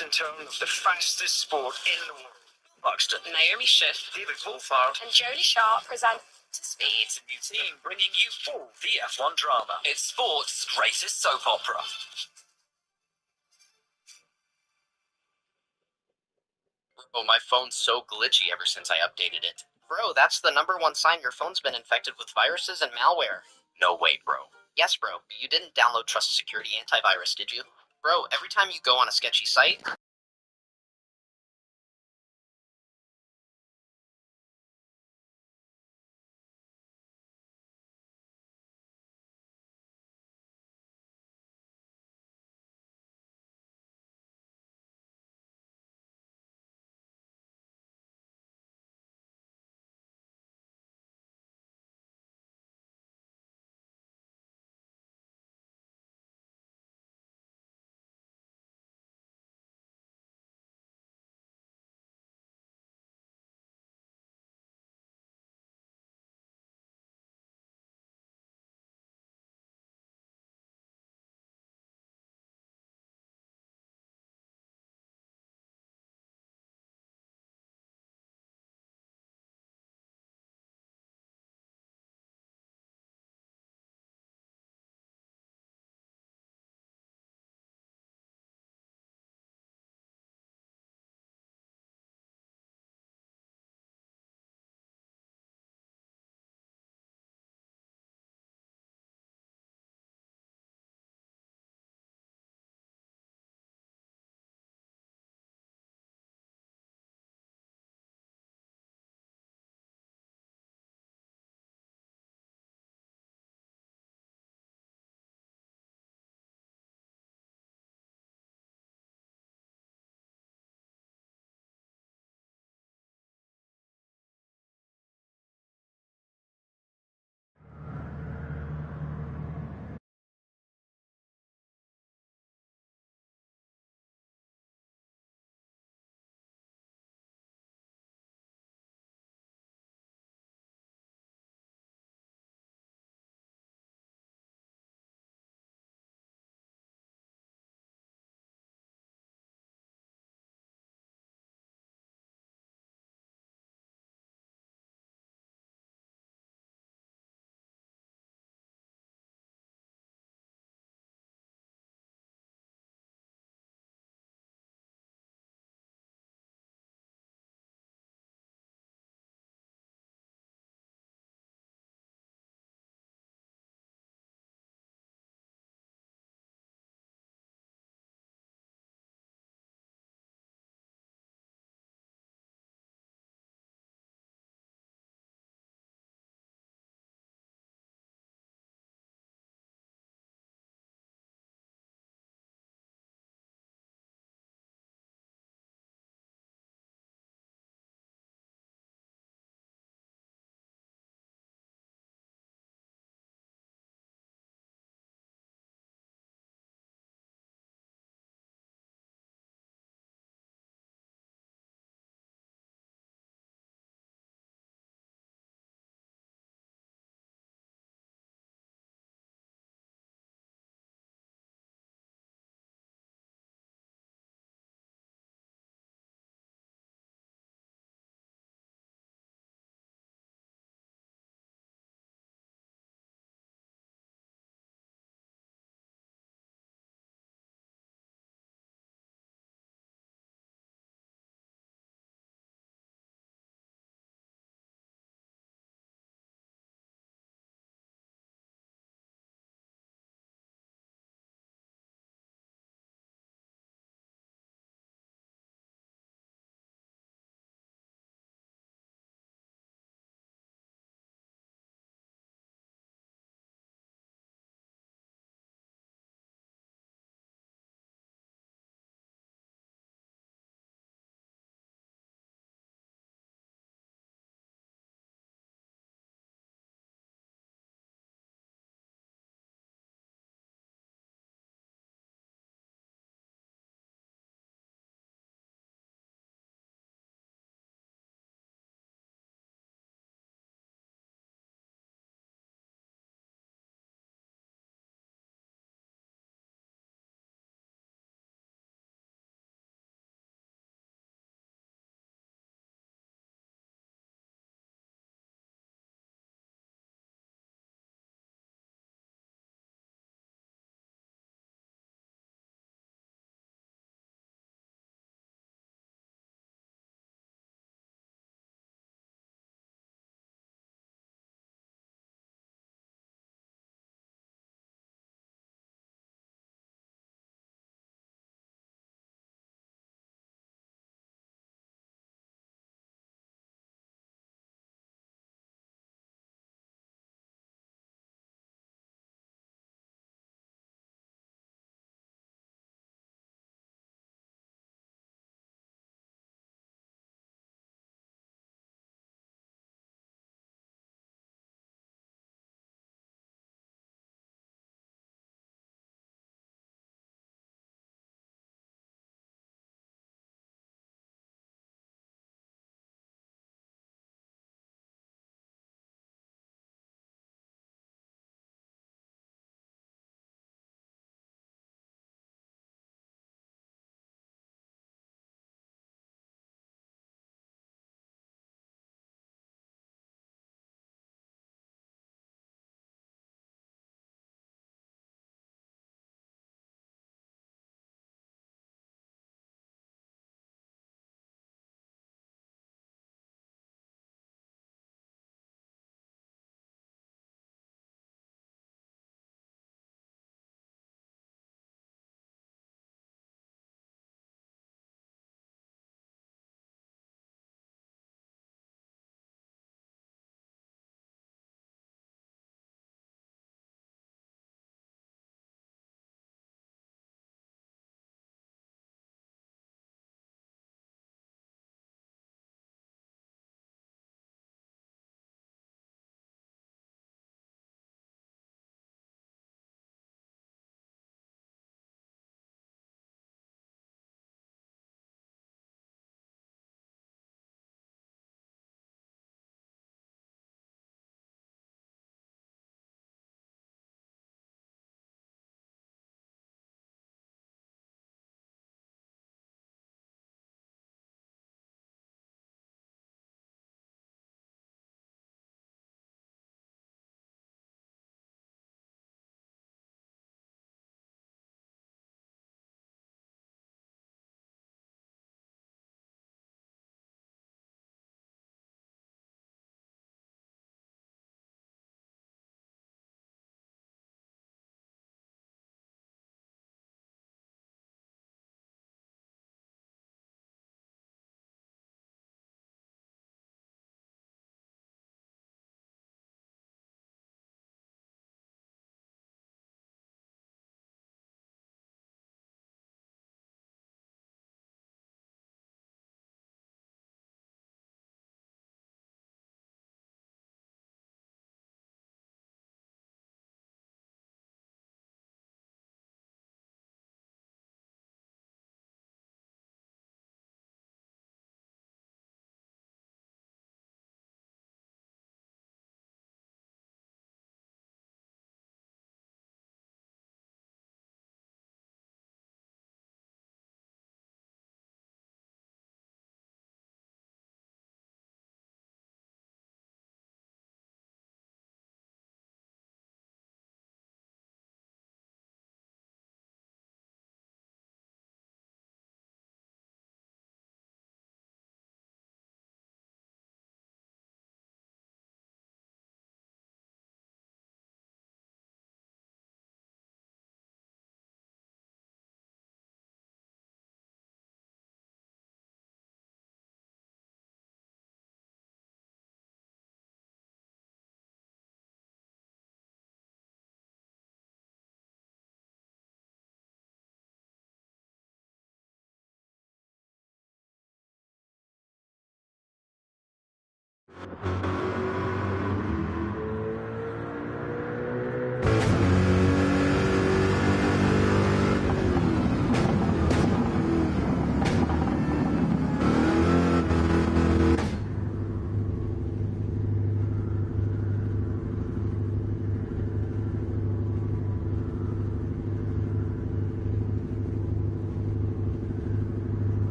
in terms of the fastest sport in the world. Buxton, Naomi Schiff, David Wolfhard, and Jodie Sharp present To Speed. a new team bringing you full the F1 drama. It's sport's greatest soap opera. Bro, my phone's so glitchy ever since I updated it. Bro, that's the #1 sign your phone's been infected with viruses and malware. No way, bro. Yes, bro, you didn't download Trust Security Antivirus, did you? Bro, every time you go on a sketchy site,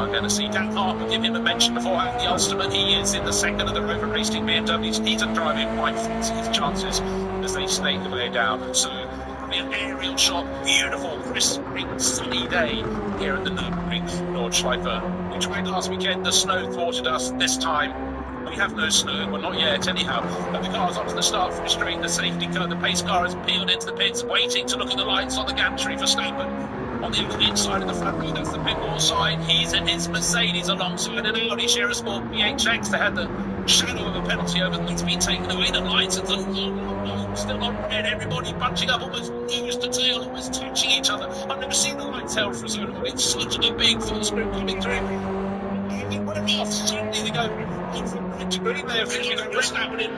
are going to see Dan Harper give him a mention beforehand. The Ulsterman, he is in the second of the Rover Racing BMWs. He's driving quite fancy his chances as they snake the way down. So, an aerial shot, beautiful, crisp, sunny day here at the Nürburgring Nordschleife. We tried last weekend, the snow thwarted us. This time, we have no snow, well not yet anyhow. And the car's onto the start from straight, the safety car, the pace car has peeled into the pits, waiting to look at the lights on the gantry for Verstappen. On the inside of the front row, that's the pit wall side. He's in his Mercedes alongside an Audi Share Sport PHX. They had the shadow of a penalty over them. It's been taken away. The lights are still on red. Everybody bunching up, almost nose to tail, almost touching each other. I've never seen the lights held for so long. It's such a big full screen coming through. Suddenly they go from red to green. They have Verstappen in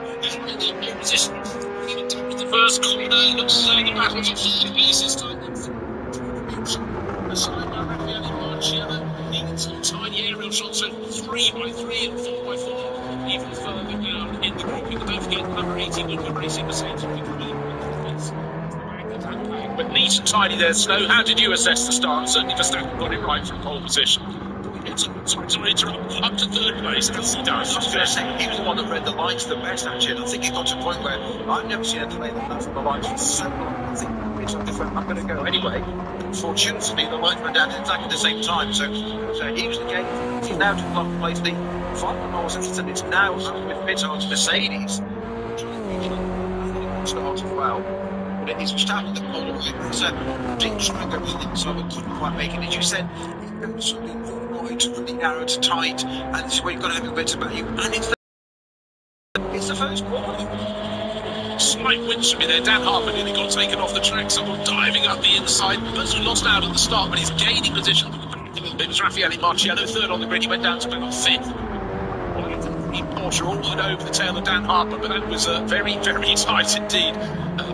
position. The first corner looks like the battle's on 4 pieces. Aside by Raffaele Marciello, needing some tiny aerial shots, so 3 by 3 and 4 by 4, even further down in the grouping. Don't forget number 80 will be racing Mercedes. But neat and tidy there, Snow. How did you assess the start? Certainly Verstappen got it right from pole position. Sorry to interrupt, up to third place, as he does. I was going to say, he was the one that read the lights the best, actually. And I think it got to a point where I've never seen anything like that from the lights for so long. I think it's different. I'm going to go anyway. Fortunately, the lights went down at exactly the same time. So he was the gate. He's now to block place. The final miles, and it's now with Pittard's Mercedes. Start as well. But it is Verstappen that pulled away. So didn't try and go to the inside, but couldn't quite make it. As you said, something really narrow to tight, and this is where you've got to have your bits about you. And it's the first corner. Slight wind should be there. Dan Harper nearly got taken off the track. Someone diving up the inside. Person lost out at the start, but he's gaining position. It was Raffaele Marciello, third on the grid. He went down to about fifth. Porsche all went over the tail of Dan Harper, but that was very, very tight indeed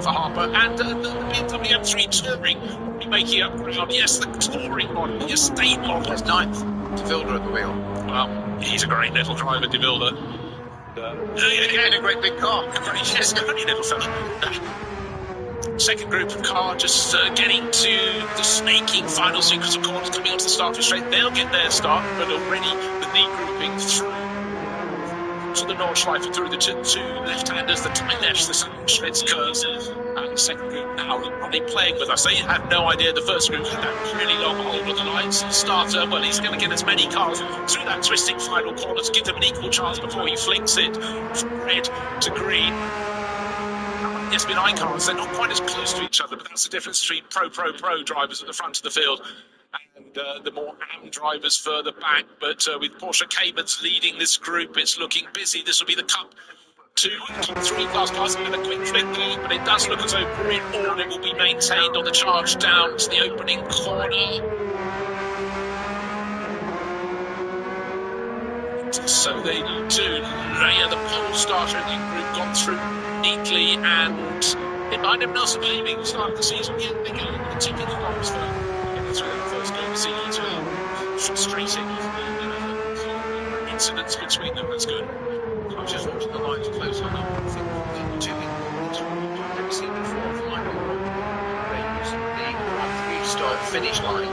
for Harper. And the BMW M3 Touring making up ground. Yes, the touring model, the estate model. That's ninth. De Vilder at the wheel. Well, he's a great little driver, De Vilder. Again, a great big car. Yes, a great little fella. Second group of car just getting to the snaking final sequence of corners, coming onto the starting straight. They'll get their start, but already the knee grouping through to the Nordschleife, through the two left-handers, the tight lefts, the Schmitz curves, and the second group now are they playing with us? They had no idea the first group had that really long hold on the lines. The starter, well, he's going to get as many cars through that twisting final corner to give them an equal chance before he flicks it from red to green. The SB9 cars, they're not quite as close to each other, but that's the difference between pro drivers at the front of the field and the more AM drivers further back. But with Porsche Caymans leading this group, it's looking busy. This will be the Cup 2, Cup 3 class cars with a quick flick there, but it does look as though grid order will be maintained on the charge down to the opening corner. So they do. The pole starter in the group got through neatly, and it might have not been leaving the start of the season yet. They go with the tipping bombs for through the first game of the season. Frustrating incidents between them. That's good. I was just watching the lines close on. I think the two things I've never seen before from my they use the restart finish line,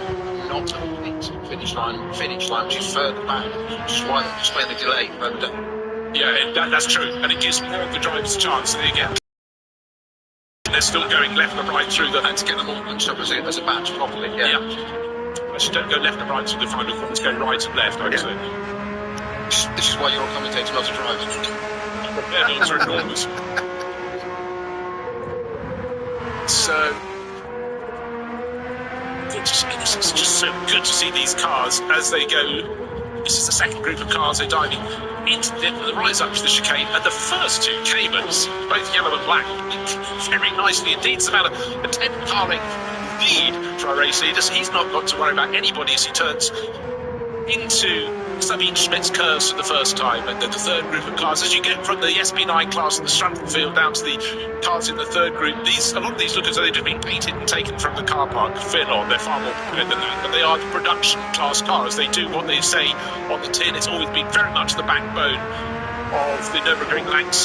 not the finish line, which is further back, which is why they explain the delay further down. Yeah, that's true, and it gives more of the drivers a chance than they get. They're still going left and right through the... And to get them all bunched up as a batch properly, yeah. Actually, don't go left and right through the final corners, go right and left, I would say. This is why you're a commentator, not a driver. Yeah, those are enormous. So... It's just so good to see these cars as they go... This is the second group of cars. They're diving into the rise up to the chicane, and the first two Caymans, both yellow and black, very nicely indeed. It's about a 10-car length lead for our race leader. He's not got to worry about anybody as he turns into Sabine Schmidt's curves for the first time. And the third group of cars, as you get from the SB9 class and the Stratton field down to the cars in the third group, a lot of these look as though they've just been painted and taken from the car park. Fear not, they're far more prepared than that. But they are the production class cars. They do what they say on the tin. It's always been very much the backbone of the Nürburgring Langs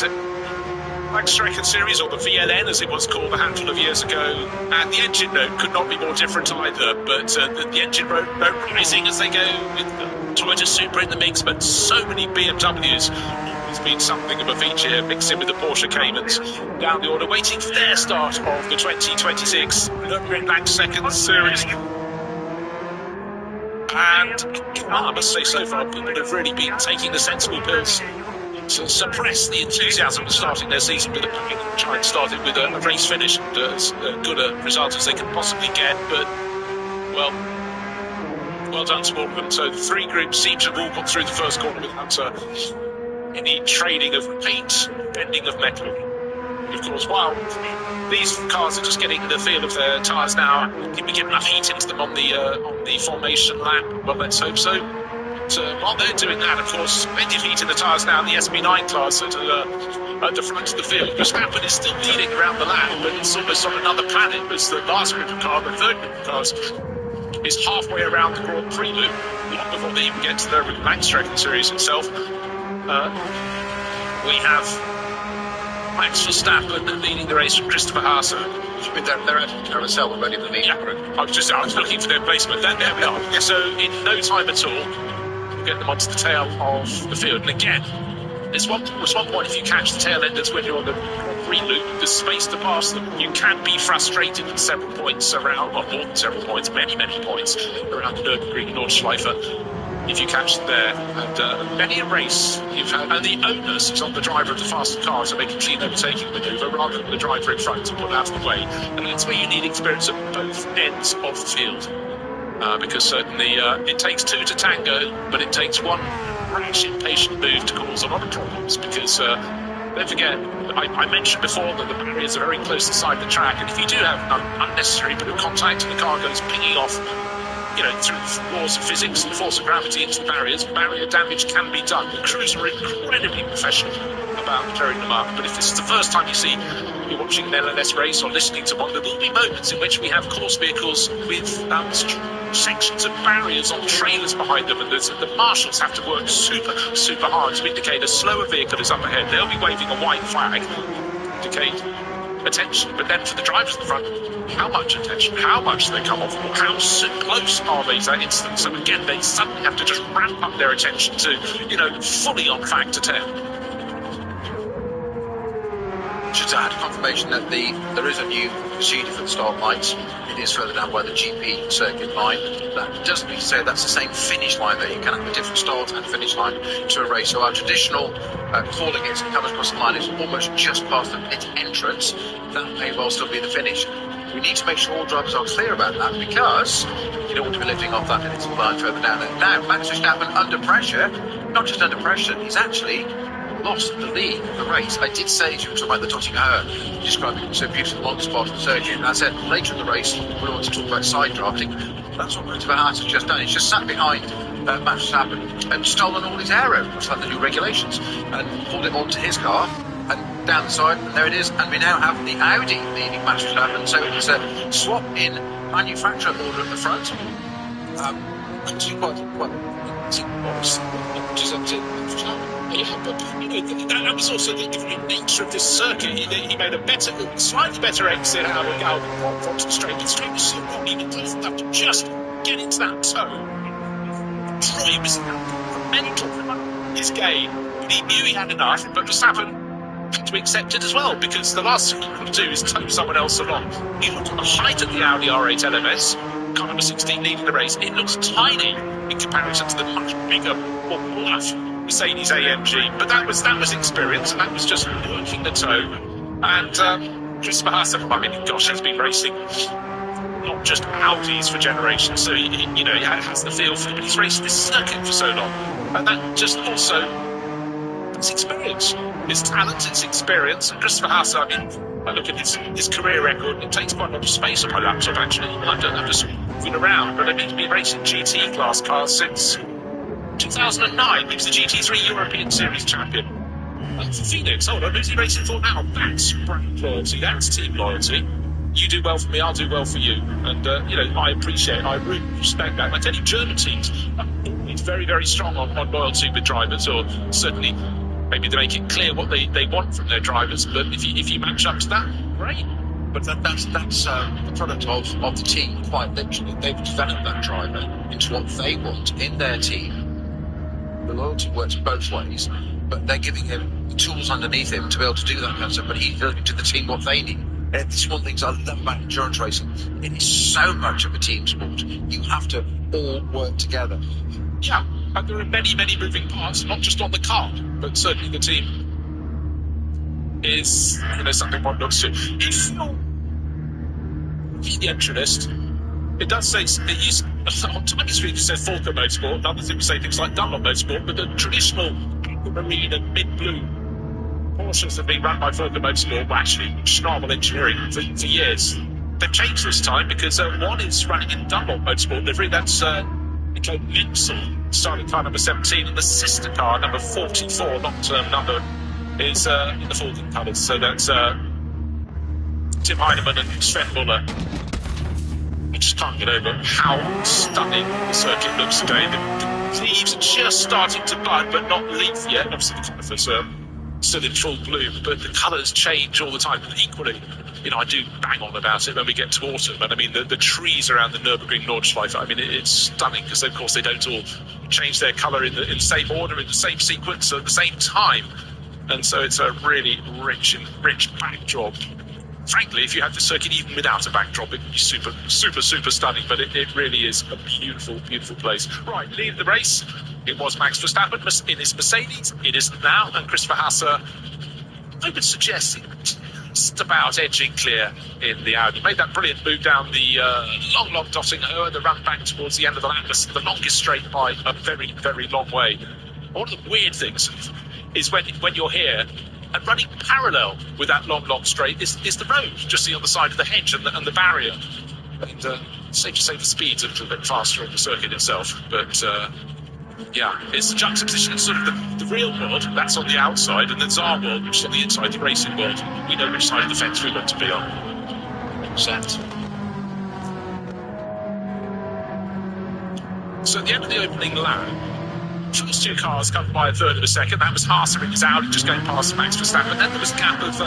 Langstrecken series, or the VLN as it was called a handful of years ago, and the engine note could not be more different either, but the engine note rising as they go with the Toyota Supra in the mix, but so many BMWs. It's been something of a feature, mixed in with the Porsche Caymans down the order, waiting for their start of the 2026 Nürburgring Langstrecken series. And I must say, so far, people have really been taking the sensible pills to suppress the enthusiasm of starting their season with a bang and try and start it with a race finish and as good a result as they can possibly get. But, well done to all of them. So the three groups seem to have all got through the first corner without any trading of paint, bending of metal. And of course, while these cars are just getting the feel of their tyres now, can we get enough heat into them on the formation lap? Well, let's hope so. But while they're doing that, of course, plenty of heat in the tyres now in the SB9 class that are at the front of the field. Verstappen is still leading around the lap, but it's almost on another planet as the last group of cars, the third group of cars, is halfway around the Grand Prix loop, long before they even get to the Langstrecken series itself. We have Max Verstappen leading the race from Christopher Haase. They're at carousel already for the lead group. I was looking for their placement. There we are. So in no time at all, we'll get them onto the tail of the field. And again, there's one point if you catch the tail enders when you're on the re-loop, there's space to pass them. You can be frustrated at several points around, well, more than several points, many points around the Nürburgring Nordschleife. If you catch them there, and many a race you've had, and the onus is on the driver of the faster car to make a clean overtaking manoeuvre rather than the driver in front to pull out of the way, and that's where you need experience at both ends of the field, because certainly it takes two to tango, but it takes one rash, impatient move to cause a lot of problems, because don't forget, I mentioned before that the barriers are very close beside the track, and if you do have an unnecessary bit of contact and the car goes pinging off, through the laws of physics and the force of gravity into the barriers, barrier damage can be done. The crews are incredibly professional about clearing them up. But if this is the first time you're watching an LLS race or listening to one, there will be moments in which we have course vehicles with sections of barriers on trailers behind them, and the marshals have to work super hard to indicate a slower vehicle is up ahead. They'll be waving a white flag to indicate attention, but then for the drivers at the front, how much attention, how much do they come off, or how close are they to that instant? So again, they suddenly have to just ramp up their attention to, fully on factor 10. Should I had confirmation that there is a new procedure for the start lights. It is further down by the GP circuit line. That doesn't mean to say that's the same finish line there. You can have a different start and finish line to a race. So our traditional calling it comes across the line is almost just past the pit entrance. That may well still be the finish. We need to make sure all drivers are clear about that, because you don't want to be lifting off that little line further down there. Now, Max Verstappen under pressure, not just under pressure, he's actually lost the lead of the race. I did say, as you were talking about the dotting her, describing so beautiful long spot and surgery, and I said later in the race we want to talk about side drafting. That's what Christopher Haase has just done. He's just sat behind Max Verstappen and stolen all his aero, much like the new regulations, and pulled it onto his car and down the side, and there it is. And we now have the Audi leading Max Verstappen, so it's a swap in manufacturer order at the front. Actually quite that was also the different nature of this circuit. He made a slightly better exit out of Galvin from the straight. The straight was so long, he doesn't have to just get into that toe. Troy was mental for his game. He knew he had enough, but Verstappen had to accept it as well, because the last thing he could do is tow someone else along. He looked at the height of the Audi R8 LMS, car number 16 leading the race. It looks tiny in comparison to the much bigger, more bluff Mercedes AMG, but that was experience, and that was just working the toe. And Christopher Haase, gosh, has been racing not just Audis for generations, so he has the feel for it, but he's raced this circuit for so long, and that just also, it's experience, it's talent, it's experience. And Christopher Haase, I look at his career record, and it takes quite a lot of space on my laptop actually. I don't have to moving around, but he's been racing GT class cars since 2009. He was the GT3 European Series champion. And for Phoenix, hold on, who's he racing for now? That's brand loyalty, that's team loyalty. You do well for me, I'll do well for you. And, I appreciate, I really respect that. And I tell you, German teams are very, very strong on loyalty with drivers, or certainly maybe they make it clear what they want from their drivers. But if you match up to that, great. But that's the product of the team, quite literally. They've developed that driver into what they want in their team. The loyalty works both ways, but they're giving him the tools underneath him to be able to do that kind of stuff, but he's delivering to the team what they need. And it's one of the things I love about endurance racing. It is so much of a team sport. You have to all work together. Yeah, and there are many, many moving parts, not just on the car, but certainly the team is something one looks to. If you're the entry list, it does say it is on Tiger Street. It says Falco Motorsport. Others it would say things like Dunlop Motorsport, but the traditional marine and mid-blue portions have been run by Falco Motorsport were actually Schnabel Engineering for years. They've changed this time because one is running in Dunlop Motorsport livery. That's Nico Linsel, starting car number 17, and the sister car number 44, long-term number, is in the Falcon colours. So that's Tim Heinemann and Sven Muller. I just can't get over how stunning the circuit looks today. The leaves are just starting to bud, but not leaf yet. Obviously, the conifers are still in full bloom, but the colours change all the time. And equally, I do bang on about it when we get to autumn. And I mean, the trees around the Nürburgring Nordschleife, I mean, it's stunning because, of course, they don't all change their colour in the same order, in the same sequence, at the same time. And so it's a really rich backdrop. Frankly, if you had the circuit even without a backdrop, it would be super, super, super stunning. But it really is a beautiful, beautiful place. Right, lead the race. It was Max Verstappen in his Mercedes. It isn't now. And Christopher Hasse, I would suggest, just about edging clear in the Audi. Made that brilliant move down the long Dottinghoe and the run back towards the end of the lap. The longest straight by a very, very long way. One of the weird things is when you're here and running parallel with that long straight is the road, just the other side of the hedge and the barrier. And safe to say the speed's a little bit faster on the circuit itself. But yeah, it's the juxtaposition. It's sort of the real world, that's on the outside, and then our world, which is on the inside, the racing world. We know which side of the fence we want to be on. Set. So at the end of the opening lap, first two cars covered by a third of a second. That was Haase in his Audi just going past Max Verstappen. Then there was a gap of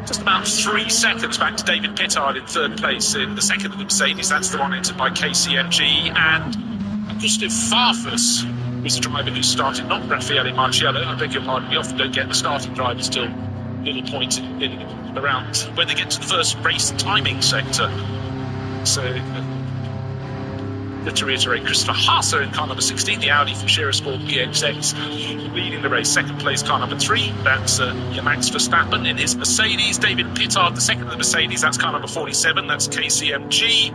just about 3 seconds back to David Pittard in third place in the second of the Mercedes. That's the one entered by KCMG. And Augusto Farfus was the driver who started, not Raffaele Marciello. I beg your pardon, we often don't get the starting drivers till little point in around when they get to the first race timing sector. So to reiterate, Christopher Hasse in car number 16, the Audi from Sport PXX, leading the race. Second place, car number 3, that's Max Verstappen in his Mercedes. David Pittard, the second of the Mercedes, that's car number 47, that's KCMG.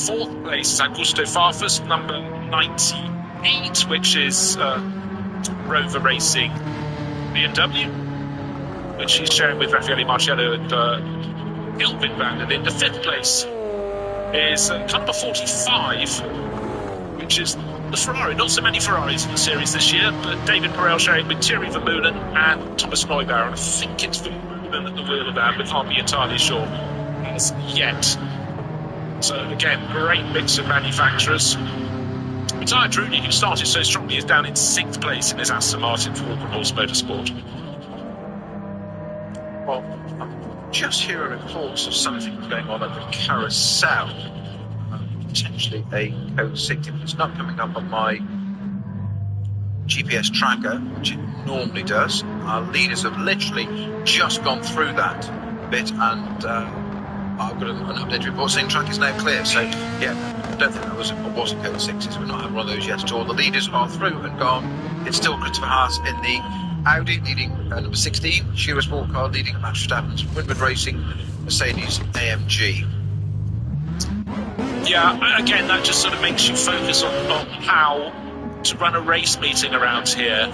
Fourth place is Augusto Farfus, number 98, which is Rover Racing BMW, which he's sharing with Raffaele Marciello and Gilbin van der Linde. Fifth place is car number 45, which is the Ferrari. Not so many Ferraris in the series this year, but David Perel sharing with Thierry Vermeulen and Thomas Neubauer. And I think it's Vermeulen at the wheel of that, but can't be entirely sure as yet. So again, great mix of manufacturers. Matthias Druni, who started so strongly, is down in 6th place in his Aston Martin for Walker Horse Motorsport. Well, I'm just hearing reports of something going on at the carousel. Potentially a code 60. It's not coming up on my GPS tracker, which it normally does. Our leaders have literally just gone through that bit, and I've got an updated report saying track is now clear. So, yeah, I don't think that was a code 60, so we're not having one of those yet at all. The leaders are through and gone. It's still Christopher Haase in the Audi leading number 16, Shearer Sport Car leading Max Verstappen's Winward Racing Mercedes AMG. Yeah, again, that just sort of makes you focus on how to run a race meeting around here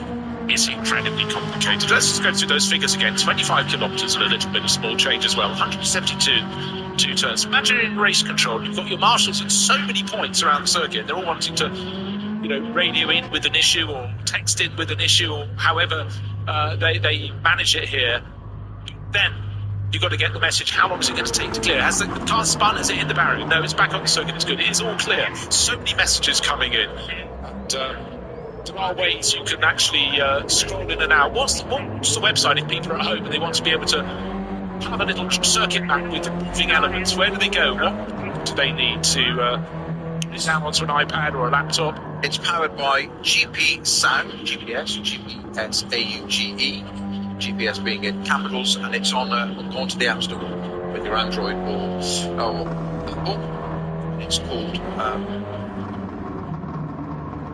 is incredibly complicated. Let's just go through those figures again. 25 kilometres and a little bit of small change as well. 172 two turns. Imagine in race control, you've got your marshals at so many points around the circuit. They're all wanting to, radio in with an issue or text in with an issue or however they manage it here. Then you've got to get the message. How long is it going to take to clear? Has the car spun? Is it in the barrier? No, it's back on the circuit. It's good. It is all clear. So many messages coming in. And There are ways you can actually scroll in and out. What's the website if people are at home and they want to be able to have a little circuit map with moving elements? Where do they go? What do they need to is that onto an iPad or a laptop? It's powered by GPS, G-P-S-A-U-G-E, GPS being in capitals, and it's onto the App Store with your Android or Apple. It's called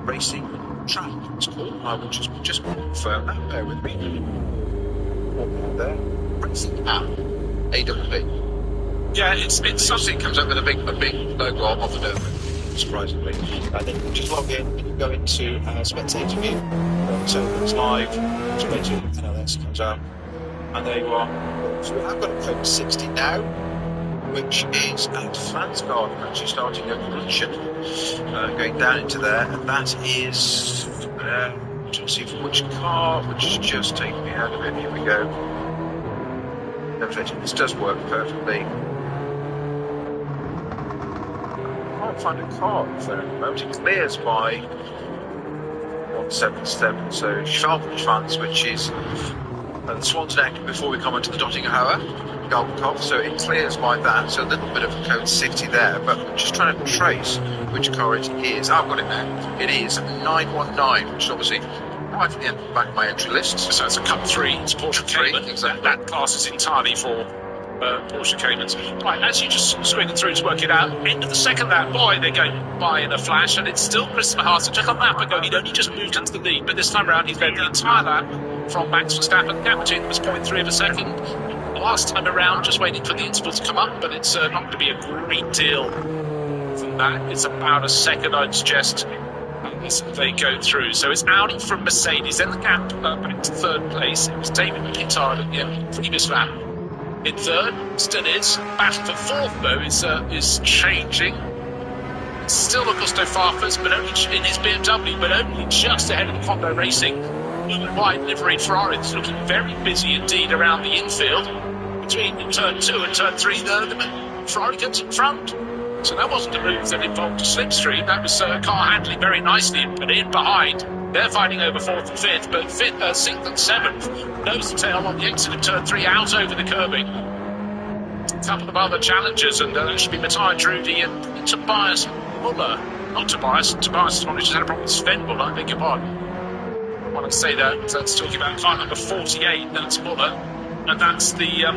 Racing Track. It's called. I will just confirm that. Bear with me. There, Racing App, AWP. Yeah, it's Something comes up with a big logo on the nose. Surprisingly, and then you just log in and you go into spectator view, so it's live, spectator NLS comes out, and there you are. So we have got a code 60 now, which is at Fransgard, actually starting at Grunchen, going down into there, and that is, let's see for which car, which is just taking me out of it. Here we go. This does work perfectly. Find a car there at the moment. It clears by 177, so Schalvenschwanz, which is the Swan's Neck before we come into the Dottingerhohe, Galbenkopf, so it clears by that, so a little bit of code 60 there, but I'm just trying to trace which car it is. I've got it now. It is 919, which is obviously right at the end of the back of my entry list. So it's a Cup 3, it's Porsche Cayman. Exactly. That class is entirely for Porsche Caymans. Right, as you just swing through to work it out, end of the second lap, boy, they're going by in a flash, and it's still Christopher Haas. Just a lap ago, he'd only just moved into the lead, but this time around, he's led the entire lap from Max Verstappen. The gap between them was 0.3 of a second. The last time around, just waiting for the interval to come up, but it's not going to be a great deal from that. It's about a second, I'd suggest, as they go through. So it's Audi from Mercedes, then the gap back to third place. It was David Pittard at the end of the previous lap. In third, still is. Battle for fourth, though, is changing. It's still Augusto Farfus, but only in his BMW, but only just ahead of the Honda Racing wide liveried Ferrari. It's looking very busy indeed around the infield. Between turn 2 and turn 3, the Ferrari comes in front. So that wasn't a move that involved a slipstream. That was car handling very nicely, but in behind. They're fighting over fourth and fifth, but sixth and seventh nose to tail on the exit of turn 3 out over the curbing. A couple of other challengers, and that should be Matthias Drudy and Tobias Muller. Not Tobias. Tobias just had a problem with Sven Muller, I beg your pardon. When I say that, that's talking about car number 48, that's Muller, and that's the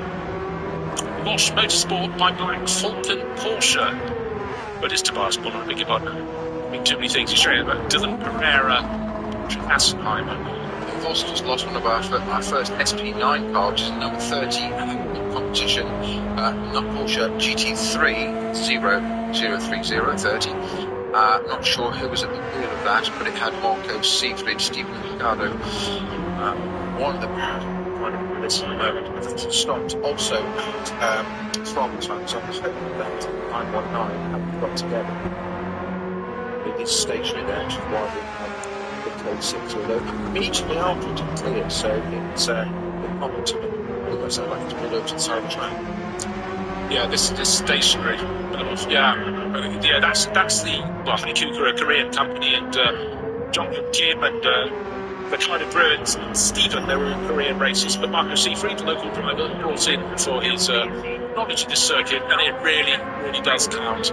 Bosch Motorsport by Black Falcon Porsche. But it's Tobias Muller, I beg your pardon. I mean, too many things he's showing about Dylan Pereira. Assenheimer. We've also just lost one of our first SP9 car, which is number 30 in competition, not Porsche GT3 03030. Not sure who was at the wheel of that, but it had Marco Siegfried, Stephen Ricardo. One of them had kind of this at the moment, but it's stopped also at Frogtown, so I'm hoping that 919 have got together. It is stationary there, which is why we have the code 6, although immediately after it cleared, so it's almost like it's pulled over to the side of the track. Yeah, this is stationary. Yeah, that's the Honey Cougar, a Korean company, and John Kim and the kind of Bruins and Stephen, they were Korean racers, but Marco Siegfried, the local driver, brought in for his knowledge of this circuit, and it really, really does count.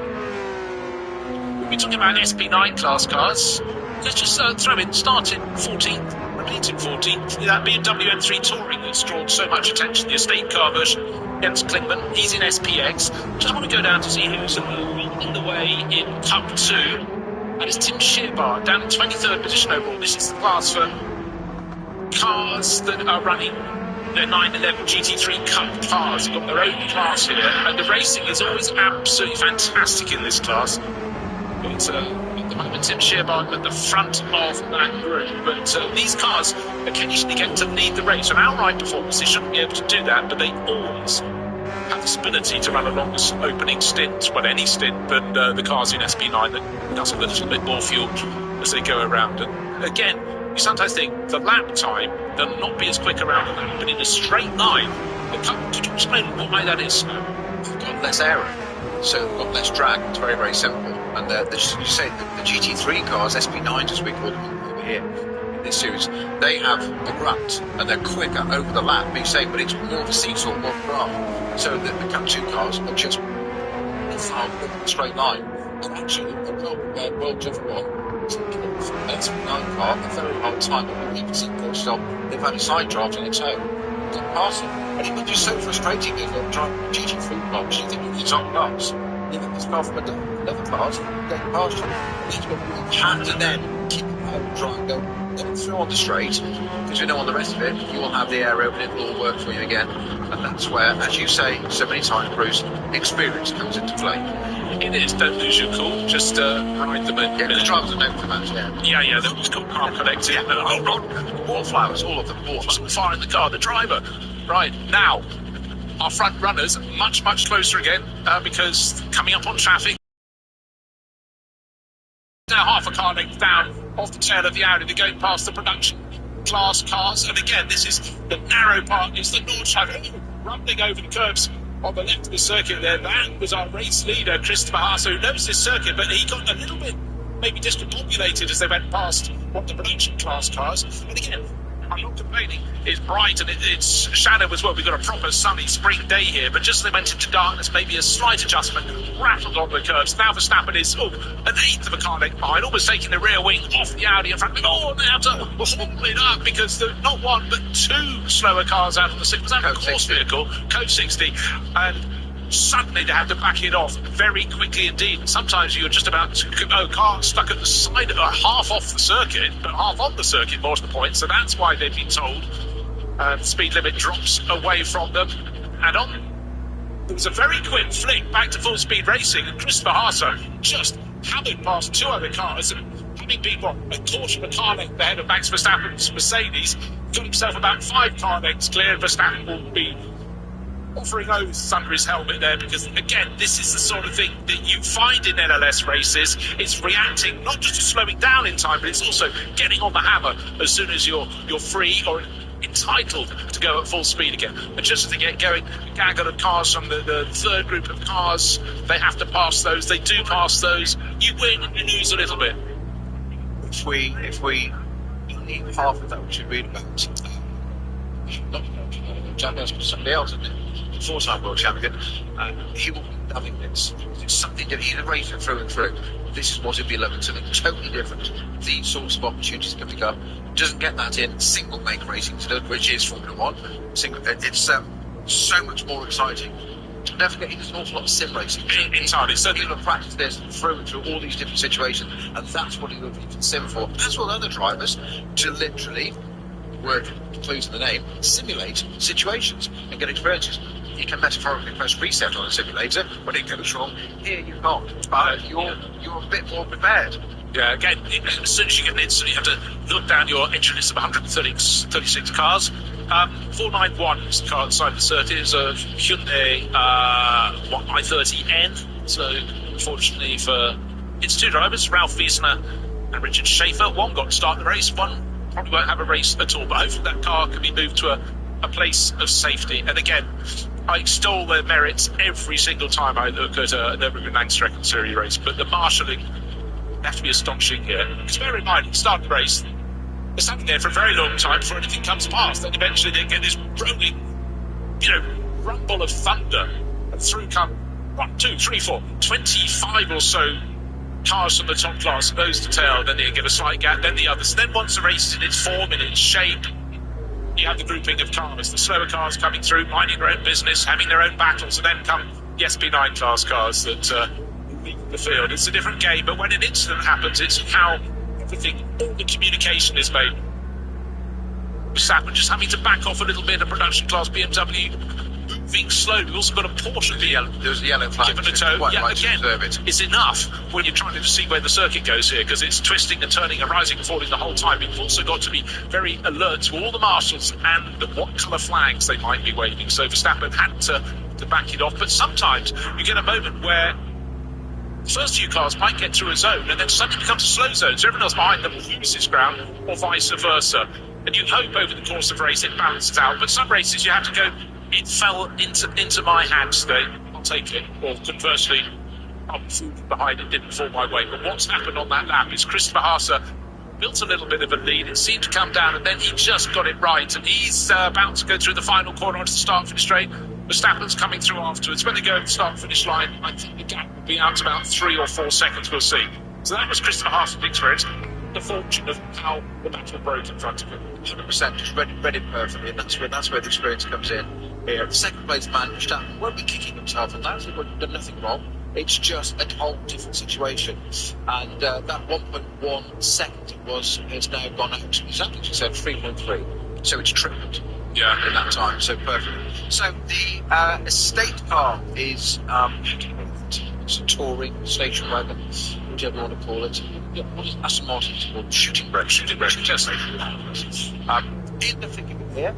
We'll be talking about SP9 class cars. Let's just throw in, starting 14th, repeating 14th, that BMW M3 Touring that's drawn so much attention, the estate car version. Jens Klingman, he's in SPX. Just want to go down to see who's leading the way in Cup 2. And it's Tim Shearbar down in 23rd position overall. This is the class for cars that are running their 911 GT3 Cup cars. They've got their own class here, and the racing is always absolutely fantastic in this class. But at the moment, Tim Shearbar at the front of that group. But these cars occasionally get to lead the race. On outright performance, they shouldn't be able to do that, but they always have this ability to run a longer opening stint, well, any stint, than the cars in SP9 that does a little bit more fuel as they go around. And again, you sometimes think the lap time, they'll not be as quick around the lap, but in a straight line, could you explain why that is? They've got less error, so they've got less drag. It's very, very simple. And you say the GT3 cars, SP9s as we call them over here in this series, they have a grunt and they're quicker over the lap, be safe, but it's more of a seesaw, more graph. So the Cup 2 cars are just in a straight line. And actually, a well-driven one, an SP9 car, a very hard time, and you can see yourself, they've had a side draft on its own. Passing. And it was just so frustrating if you're driving a GT3 car, because you think you're top class. You think this car from another class, getting past you. And you have to then keep trying to go through on the straight, because you know on the rest of it, you will have the aero and it will all work for you again. And that's where, as you say so many times, Bruce, experience comes into play. It is, don't lose your cool, just ride them in. Yeah, the drivers are known for that, Yeah, that was called car collecting. Yeah. Wallflowers, all of them, wallflowers. Fire in the car, the driver. Right, now, our front runners much closer again, because coming up on traffic. Now half a car length down off the tail of the Audi, they're going past the production class cars, and again, this is the narrow part, it's the North side, rumbling over the curbs on the left of the circuit there. That was our race leader, Christopher Haas, who knows this circuit, but he got a little bit maybe discombobulated as they went past one of the production class cars. And again, I'm not complaining, it's bright and it's shadow as well. We've got a proper sunny spring day here, but just as they went into darkness, maybe a slight adjustment, rattled on the curves. Now Verstappen is an eighth of a car length behind, almost taking the rear wing off the Audi in front of him. They have to haul it up because there are not one but two slower cars out on the six. Was that a course vehicle, Code 60, and suddenly they have to back it off very quickly indeed. Sometimes you're just about to car stuck at the side, half off the circuit, but half on the circuit more to the point. So that's why they've been told the speed limit drops away from them. And there was a very quick flick back to full speed racing, and Christopher Haas just hammered past two other cars, and having been a quarter of a car length ahead of Max Verstappen's Mercedes, got himself about 5 car lengths clear. Verstappen will be offering oaths under his helmet there, because again, this is the sort of thing that you find in NLS races. It's reacting not just to slowing down in time, but it's also getting on the hammer as soon as you're free or entitled to go at full speed again. And just as they get going, a gaggle of cars from the third group of cars, they have to pass those. They do pass those. You win and you lose a little bit. If we need half of that, we should read about not champions, but somebody else, isn't it? 4-time world champion, he will be loving this. It's something that he's a racer through and through. This is what he'd be loving, something totally different. These sorts of opportunities can pick up. Doesn't get that in single make racing today, which is Formula One. It's so much more exciting. Don't forget, he does an awful lot of sim racing. Entirely. So he'll have practiced this through and through all these different situations, and that's what he will use sim for. As will other drivers, to literally, word includes in the name, simulate situations and get experiences. You can metaphorically press reset on a simulator when it goes wrong. Here you can't, but you're a bit more prepared. Yeah, again, as soon as you get an instant, you have to look down your entry list of 136 cars. 491 is the car inside the circuit. Is a Hyundai i30N. So, unfortunately for its two drivers, Ralph Wiesner and Richard Schaefer, one got to start the race, one probably won't have a race at all. But hopefully that car can be moved to a place of safety. And again, I extol their merits every single time I look at a Nürburgring Langstrecke Series race, but the marshalling have to be astonishing here. Because bear in mind, at the start of the race, they're standing there for a very long time before anything comes past. Then eventually they get this rolling, rumble of thunder, and through come 1, 2, 3, 4, 25 or so cars from the top class, nose to tail. Then they get a slight gap, then the others. Then once the race is in its form, in its shape, you have the grouping of cars, the slower cars coming through, minding their own business, having their own battles, and then come the SP9 class cars that leave the field. It's a different game, but when an incident happens, it's how everything, all the communication is made. Verstappen just having to back off a little bit, a production class BMW moving slowly. We've also got a Porsche of the yellow. There's the yellow flag. Given a toe. Again, it's enough when you're trying to see where the circuit goes here, because it's twisting and turning and rising and falling the whole time. You've also got to be very alert to all the marshals and what colour flags they might be waving. So Verstappen had to back it off. But sometimes you get a moment where the first few cars might get through a zone and then suddenly becomes a slow zone, so everyone else behind them loses ground, or vice versa. And you hope over the course of the race it balances out. But some races you have to go, it fell into my hands today, I'll take it. Or conversely, I'm food behind it, didn't fall my way. But what's happened on that lap is Christopher Haase built a little bit of a lead. It seemed to come down, and then he just got it right. And he's about to go through the final corner onto the start-finish straight. Verstappen's coming through afterwards. When they go to the start-finish line, I think the gap will be out to about 3 or 4 seconds. We'll see. So that was Christopher Haase's experience. The fortune of how the battle broke in front of him. 100% just read it perfectly, and that's where the experience comes in. Here, the second place man, Verstappen, won't be kicking himself on that. He's done nothing wrong. It's just a whole different situation, and that 1.1 second has now gone out. Exactly as you said, 3.3. So it's tripled. Yeah, in that time. So perfect. So the estate car is it's a touring station wagon, whichever you want to call it. What is Aston Martin's called? Shooting brake. shooting brake. Just In the thick of it here,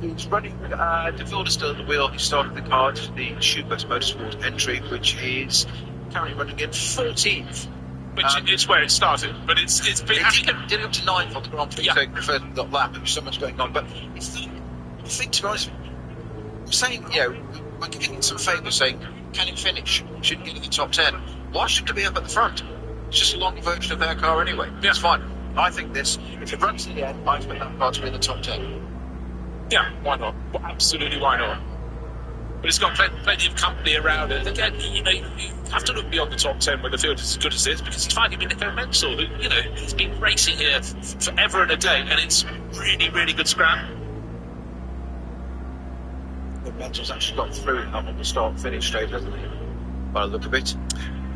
it's running. De Vilder's still at the wheel. He started the car to the Schubert Motorsport entry, which is currently running in 14th. which is where it started, but it's been did it up to 9th on the Grand Prix, so preferred the lap. There was so much going on, but it's I think, to be honest, I'm saying, we're giving it some favour, saying, can it finish? Shouldn't get in the top 10. Why shouldn't it be up at the front? It's just a longer version of their car anyway. Yeah. It's fine. I think if it runs to the end, I expect that car to be in the top 10. Yeah, why not? Well, absolutely, why not? But it's got plenty of company around it. Again, you have to look beyond the top 10 when the field is as good as it is, because it's finally been Nico Menzel, who, he's been racing here forever and a day, and it's really, really good scrap. Menzel's actually got through on the start-finish straight, hasn't he? By the look of it.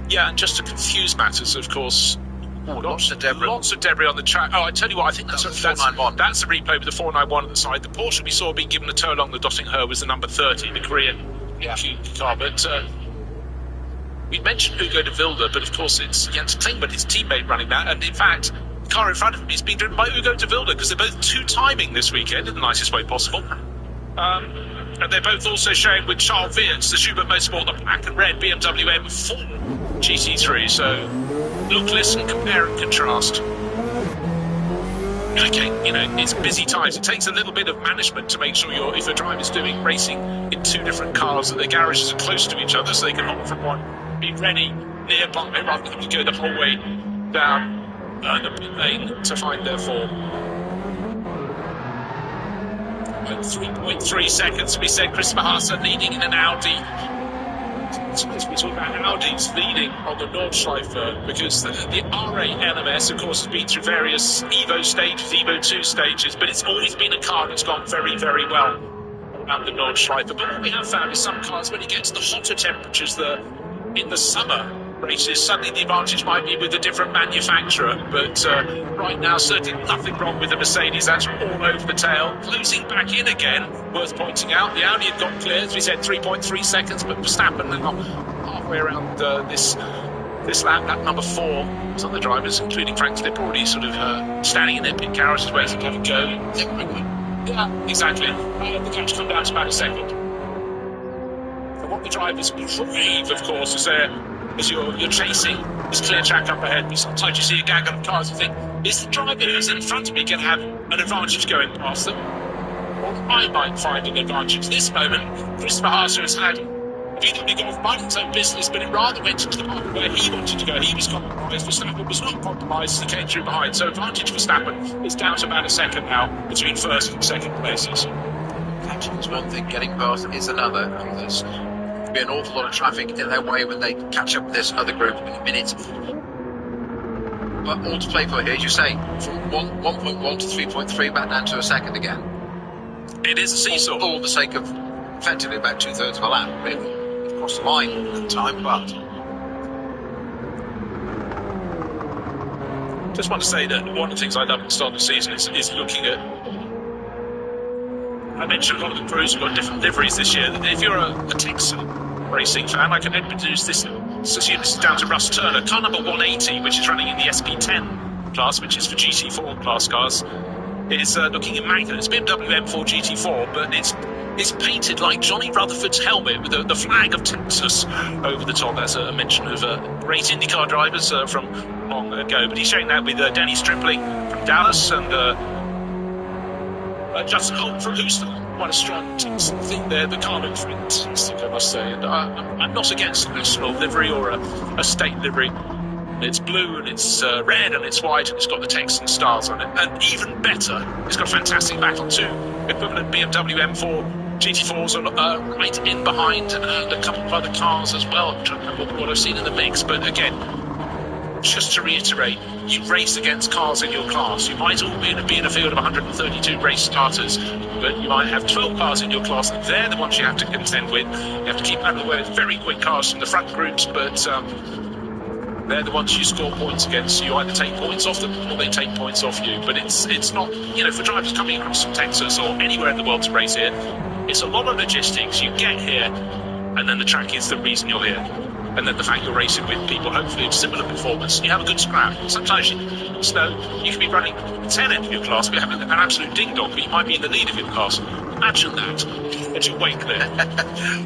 Yeah, and just to confuse matters, of course, lots of debris. Lots of debris on the track. Oh, I tell you what, I think that's a 491. That's a replay with the 491 at the side. The Porsche we saw being given a tow along the Dottingher was the number 30, the Korean car. But we mentioned Hugo de Vilde, but of course it's Jens Klingberg, his teammate, running that. And in fact, the car in front of him is being driven by Hugo de Vilde, because they're both two-timing this weekend in the nicest way possible. And they're both also showing with Charles Weerts, the Schubert Motorsport, the black and red BMW M4 GT3. So look, listen, compare and contrast. Okay, it's busy times. It takes a little bit of management to make sure if a driver's doing racing in two different cars, that the garages are close to each other, so they can hop from one, be ready nearby, rather than having to go the whole way down the pit lane to find their form. 3.3 seconds, we said Christopher Haase leading in an Audi. Suppose we talk about Audi's leading on the Nordschleife, because the R8 LMS, of course, has been through various Evo stages, Evo 2 stages, but it's always been a car that's gone very, very well around the Nordschleife. But what we have found is some cars, when it gets to hotter temperatures, in the summer races, suddenly the advantage might be with a different manufacturer. But right now, certainly nothing wrong with the Mercedes. That's all over the tail. Closing back in again, worth pointing out. The Audi had got clear, as we said, 3.3 seconds, but Verstappen now halfway around this lap number 4. Some of the drivers, including Frank Slip, already sort of standing in their pit carriages waiting to have a go. Yeah, exactly. The gap's come down to about a second. And what the drivers crave, of course, is as you're chasing this clear track up ahead, but sometimes you see a gang of cars and think, is the driver who's in front of me going to have an advantage going past them? Or I might find an advantage. This moment, Christopher Haase has had VW Golf minding his own business, but it rather went into the market where he wanted to go. He was compromised. Verstappen was not compromised as he came through behind. So advantage for Verstappen is down to about a second now between first and second places. Catching is one thing, getting past is another. And there's be an awful lot of traffic in their way when they catch up with this other group in a minute. But all to play for here, as you say, from 1.1 to 3.3 back down to a second again. It is a seesaw. All for the sake of effectively about 2/3 of a lap. Really. Across the line at the time, but just want to say that one of the things I love at the start of the season is looking at. I mentioned a lot of the crews have got different liveries this year. If you're a Texan racing fan, I can introduce this. So this is down to Russ Turner, car number 180, which is running in the SP10 class, which is for GT4 class cars. It's looking immaculate. It's BMW M4 GT4, but it's painted like Johnny Rutherford's helmet with the flag of Texas over the top. That's a mention of great IndyCar drivers from long ago. But he's showing that with Danny Stripling from Dallas and Justin Holt from Houston. quite a strong thing there. The car looks fantastic, I must say. And I'm not against a national livery or a state livery. It's blue and it's red and it's white and it's got the Texan stars on it. And even better, it's got a fantastic Battle 2 equivalent BMW M4 GT4s are right in behind, and a couple of other cars as well. I'm trying to remember what I've seen in the mix, but again, just to reiterate, you race against cars in your class. You might all be in a field of 132 race starters, but you might have 12 cars in your class, and they're the ones you have to contend with. You have to keep out of the way of very quick cars from the front groups, but they're the ones you score points against. You either take points off them or they take points off you. But it's not, for drivers coming across from Texas or anywhere in the world to race here, it's a lot of logistics. You get here, and then the track is the reason you're here. And then the fact you're racing with people, hopefully of similar performance, and you have a good scrap. Sometimes you can be running 10 in your class, but having an absolute ding-dong, but you might be in the lead of your class. Imagine that at your wake there.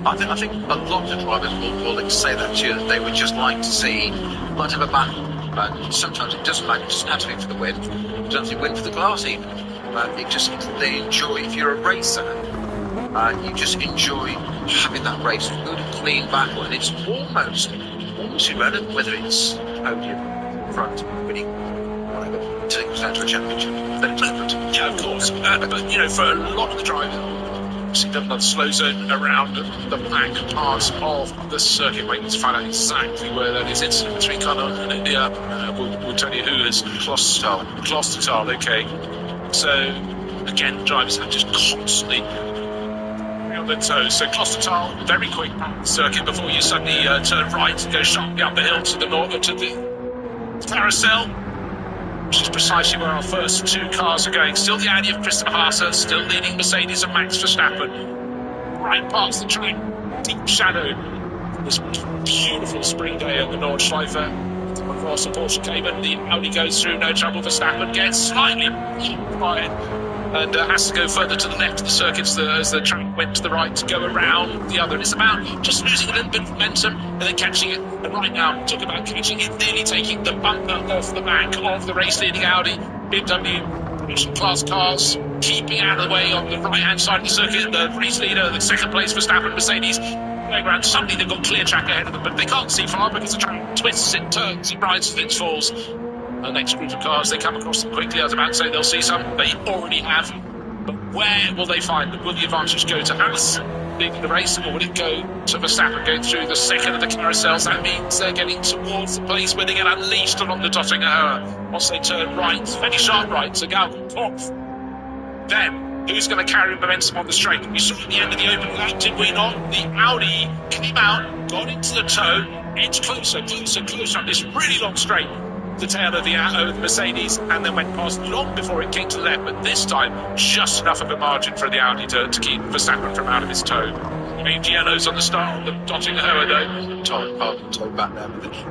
I think a lot of drivers will say that to you, that they would just like to see much of a battle. Sometimes it doesn't matter, it doesn't have to be for the win. It doesn't have to win for the class even. They enjoy, if you're a racer, you just enjoy having that race, good clean battle, and it's almost irrelevant whether it's podium, front, winning, whatever, until it comes down to a championship. Then it's relevant. Yeah, of course. But for a lot of the drivers, see the slow zone around the back part of the circuit. Wait, let's find out exactly where that is. It's between Connor and India. We'll tell you who is Klostertal. Okay. So again, drivers are just constantly on their toes. So Klostertal, very quick circuit before you suddenly turn right and go sharply up the hill to the north to the carousel, which is precisely where our first two cars are going. Still the Audi of Christopher Haase, still leading Mercedes and Max Verstappen. Right past the track, deep shadow. This beautiful spring day at the Nordschleife. Across the Porsche Cayman, the Audi goes through, no trouble. Verstappen gets slightly quiet and has to go further to the left of the circuit as the track went to the right to go around the other. It's about just losing a little bit of momentum and then catching it. And right now, talk about catching it, nearly taking the bumper off the back of the race-leading Audi. BMW class cars keeping out of the way on the right-hand side of the circuit. The race leader, the second place Verstappen, Mercedes, going around. Suddenly they've got clear track ahead of them, but they can't see far because the track twists, it turns, it rises, it falls. The next group of cars, they come across them quickly. I was about to say they'll see some. They already have. But where will they find them? Will the advantage go to Haas leading the race, or will it go to Verstappen going through the second of the carousels? That means they're getting towards the place where they get unleashed along the Dottinger once they turn right. Very sharp right, so Galvin off. Then, who's going to carry momentum on the straight? We saw at the end of the open lap, did we not? The Audi came out, got into the toe, edged closer up this really long straight. The tail of the Mercedes, and then went past long before it kicked to the left, but this time just enough of a margin for the Audi to keep Verstappen from out of his toe. Yellows on the start of the Dottinger though. Toe back there.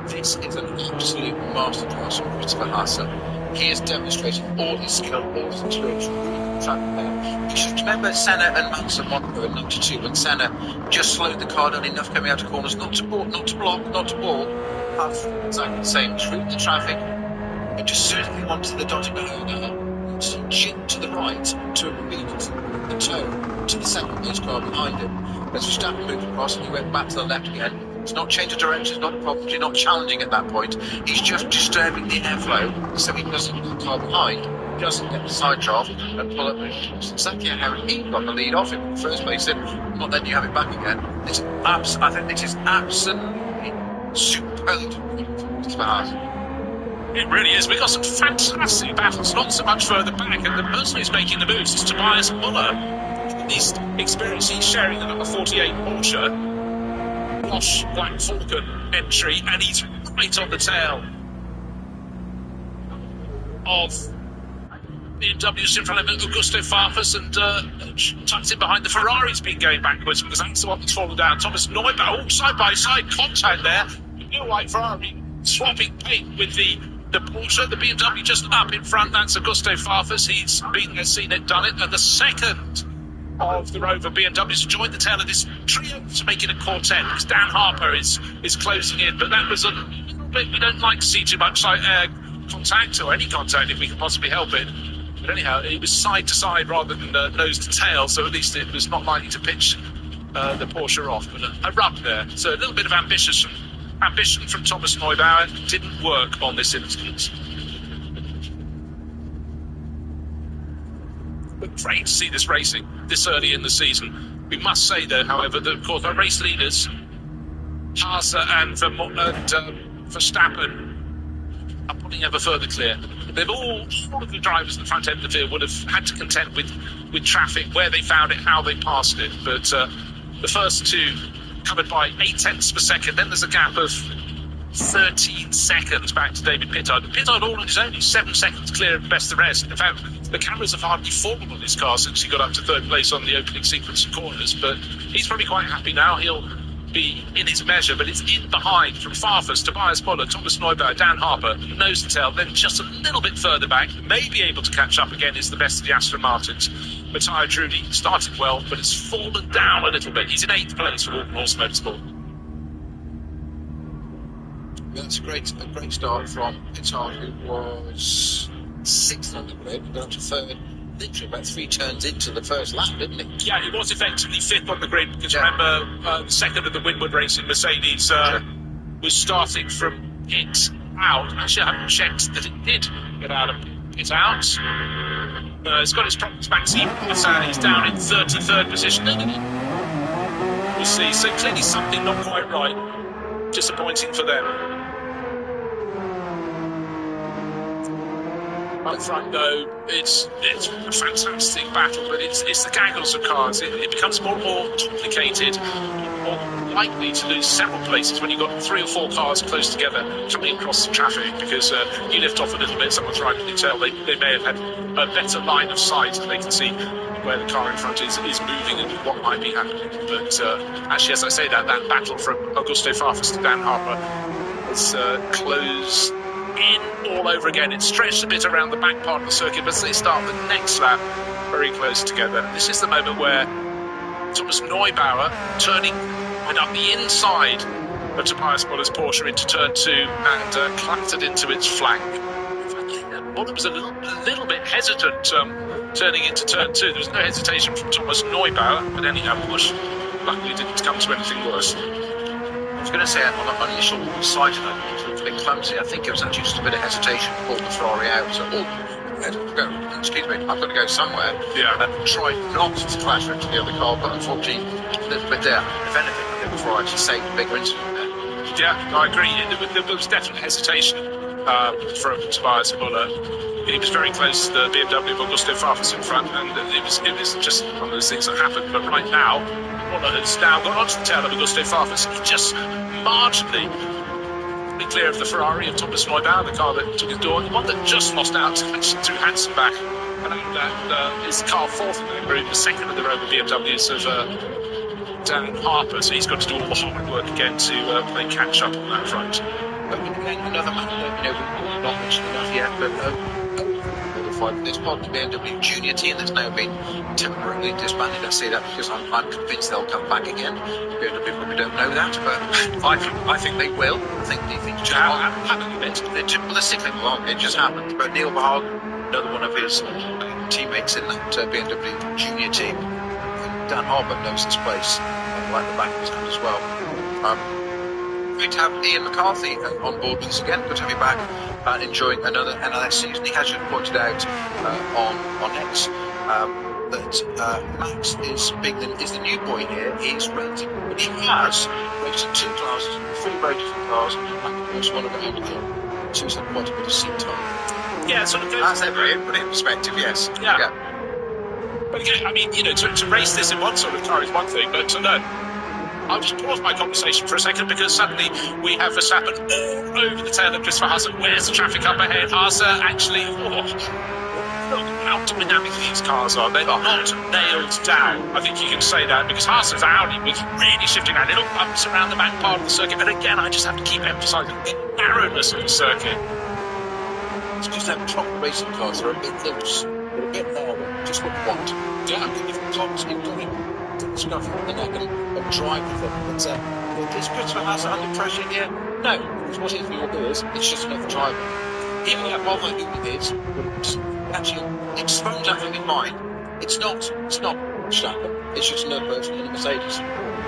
This is an absolute masterclass from Christopher Haase. He has demonstrated all his skill, all his experience. You should remember Senna and Max and Monaco in '92 when Senna just slowed the car down enough coming out of corners, not to block, not to ball. Exactly the same, through the traffic, and just certainly onto the Dottinger, just jig to the right to beat the toe to the second place car behind him. As Verstappen moved across and he went back to the left again. It's not change of direction, it's not a problem, you're not challenging at that point. He's just disturbing the airflow so he doesn't get the car behind, doesn't get the side draft and pull up. It's exactly how he got the lead off him in the first place. Not letting you have it back again. I think it is absolutely superb. It really is. We've got some fantastic battles, not so much further back, and the person who's making the moves is Tobias Muller. His experience, he's sharing the number 48 Porsche Bosch Black Falcon entry, and he's right on the tail of BMW's in front of Augusto Farfus, and tucked in behind the Ferrari's been going backwards because that's the one that's fallen down. Thomas Neuber, side by side contact there. New white Ferrari swapping paint with the Porsche. The BMW just up in front. That's Augusto Farfus. He's been there, seen it, done it. And the second of the Rover BMWs joined the tail of this trio to make it a quartet because Dan Harper is closing in. But that was a little bit, we don't like to see too much contact or any contact if we can possibly help it. But anyhow, it was side to side rather than nose to tail, so at least it was not likely to pitch the Porsche off. But a rub there. So a little bit of ambition from Thomas Neubauer didn't work on this instance. But great to see this racing this early in the season. We must say, though, however, that of course our race leaders, Haase and Verstappen, are pulling ever further clear. They've all of the drivers at the front end of the field would have had to contend with traffic, where they found it, how they passed it. But the first two covered by 0.8 per second. Then there's a gap of 13 seconds back to David Pittard. Pittard all on his own, he's 7 seconds clear of the best of the rest. In fact, the cameras have hardly fallen on his car since he got up to third place on the opening sequence of corners, but he's probably quite happy now. He'll be in his measure, but it's in behind from Farfus, Tobias Moller, Thomas Neubauer, Dan Harper, nose to tail, then just a little bit further back, may be able to catch up again, is the best of the Aston Martins. Matteo Trulli started well, but it's fallen down a little bit. He's in 8th place for Walton Horse Motorsport. That's a great start from Pittard, who was 6th on the grid, down to 3rd, literally about 3 turns into the first lap, didn't he? Yeah, he was effectively 5th on the grid, because remember, the second of the Winwood Racing Mercedes was starting from pit out. Actually, I haven't checked that it did get out of pit out. It's got its problems back to he's down in 33rd position. We'll see. So clearly something not quite right. Disappointing for them. Up front, though, it's a fantastic battle, but it's the gaggles of cars. It becomes more and more complicated, more likely to lose several places when you've got 3 or 4 cars close together coming across the traffic, because you lift off a little bit, someone's riding the tail, they may have had a better line of sight, and they can see where the car in front is moving and what might be happening. But actually, as I say that battle from Augusto Farfus to Dan Harper has closed in all over again. It's stretched a bit around the back part of the circuit, but as they start the next lap very close together. This is the moment where Thomas Neubauer, turning up the inside of Tobias Muller's Porsche into turn 2 and clattered into its flank. Muller was a little bit hesitant turning into turn 2. There was no hesitation from Thomas Neubauer, but anyhow, Bush luckily didn't come to anything worse. I was going to say on the initial sight of it, it looked a bit clumsy. I think it was actually just a bit of hesitation to pull the Ferrari out. So, excuse me, I've got to go somewhere. Yeah. And tried not to clash into the other car, but unfortunately, a little bit there. If anything, I think the Ferrari actually saved a bigger incident there. Yeah, I agree. There was definite hesitation from Tobias Muller. He was very close to the BMW of Augusto Farfus in front, and it was just one of those things that happened. But right now, Muller has now got onto the tail of Augusto Farfus. He just marginally clear of the Ferrari of Thomas Neubauer, the car that took his door, the one that just lost out to Hansenbach. And that is car 4th in the group, the second of the row with BMWs of Dan Harper. So he's got to do all the hard work again to play catch up on that front. But again, another man that we've not mentioned enough yet, but this part of the BMW junior team that's now been temporarily disbanded. I say that because I'm convinced they'll come back again. BMW probably don't know that, but I think they will. I think these things just happen a bit. They're cyclical, aren't they? It just happened. But Neil Bahag, another one of his teammates in that BMW junior team, Dan Harper knows this place like the back of his hand as well. Great to have Ian McCarthy on board with us again. Good to have you back and enjoying another NLS season. He has just pointed out on X that Max is the new boy here. He's renting, but he has raced in 2 classes, 3 very different cars, and of course one of them over there. So he's had quite a bit of seat time. Yeah, sort of goes. That's everything, put it in perspective, yes. Yeah. But again, I mean, to race this in one sort of car is one thing, but to know. I'll just pause my conversation for a second, because suddenly we have Verstappen all over the tail of Christopher Haase. Where's the traffic up ahead? Haase actually, look how dynamic these cars are. They're not nailed down. I think you can say that, because Haase's Audi was really shifting out little bumps around the back part of the circuit. And again, I just have to keep emphasising the narrowness of the circuit. It's just that proper racing cars are a bit loose. They're a bit narrow. Just what you want. Yeah, I mean, if the tops keep going, stuff, they're not going to drive with them. But is Christopher Haase under pressure here? No, because what his view is, it's just another driver. Even that Volvo who it is, actually exposed that from his mind. It's not Verstappen. It's just another person in a Mercedes.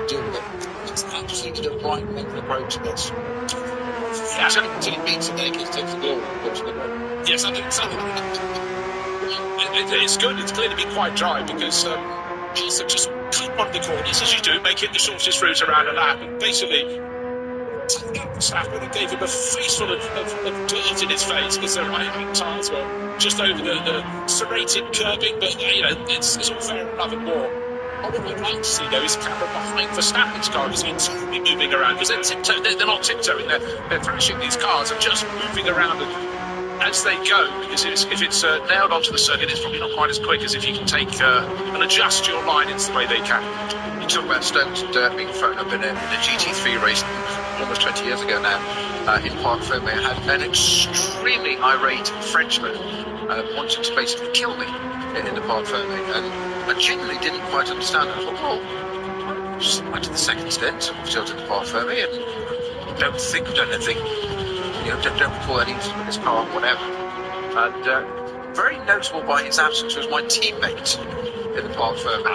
Deal with it. It's absolutely the right mental approach to this. Yeah. Until he beats it, then he takes the glory. Yes, I think so. It's good. It's clear to be quite dry because Haas just cut one of the corners, as you do, make it the shortest route around a lap, and basically Verstappen and gave him a face full of dirt in his face because their right-hand tyres were just over the serrated curbing, but it's all fair and love and war. What I'd like to see, though, is camera behind Verstappen's car because he's totally moving around because they're not tiptoeing, they're thrashing these cars and just moving around as they go, because if it's nailed onto the circuit, it's probably not quite as quick as if you can take and adjust your line in the way they can. You talk about stones and dirt being thrown up in a GT3 race almost 20 years ago now in Parc Ferme. I had an extremely irate Frenchman wanted to basically kill me in the Parc Ferme, and I genuinely didn't quite understand it. I thought, well, just went to the second stint, still in the Parc Ferme, and don't think I've done anything. Don't recall any incident with his car, whatever. And very notable by his absence was my teammate in the Parc Ferme,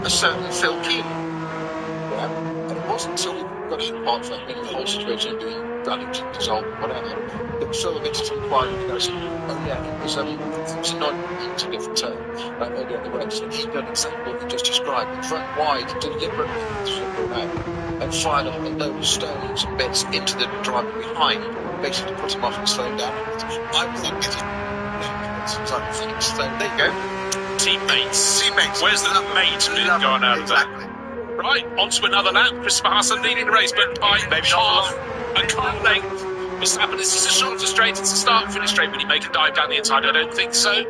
a certain Phil Keeler. And it wasn't until we got into the Parc Ferme, the whole situation of being damaged, dissolved, whatever, that Phil admitted to inquiry and goes, oh yeah, it was a non-different term earlier in the race, and he'd done exactly what you just described. He ran wide, deliberately, and fired a load of stones and bits into the driver behind, basically to put him off and slow him down. I was like, so there you go. Teammates. Where's the mate going out exactly. there? Right, on to another lap. Christopher Haas leading the race, but by maybe half a car length. Verstappen, this is a shorter straight. It's a start and finish straight. Would he make a dive down the inside? I don't think so.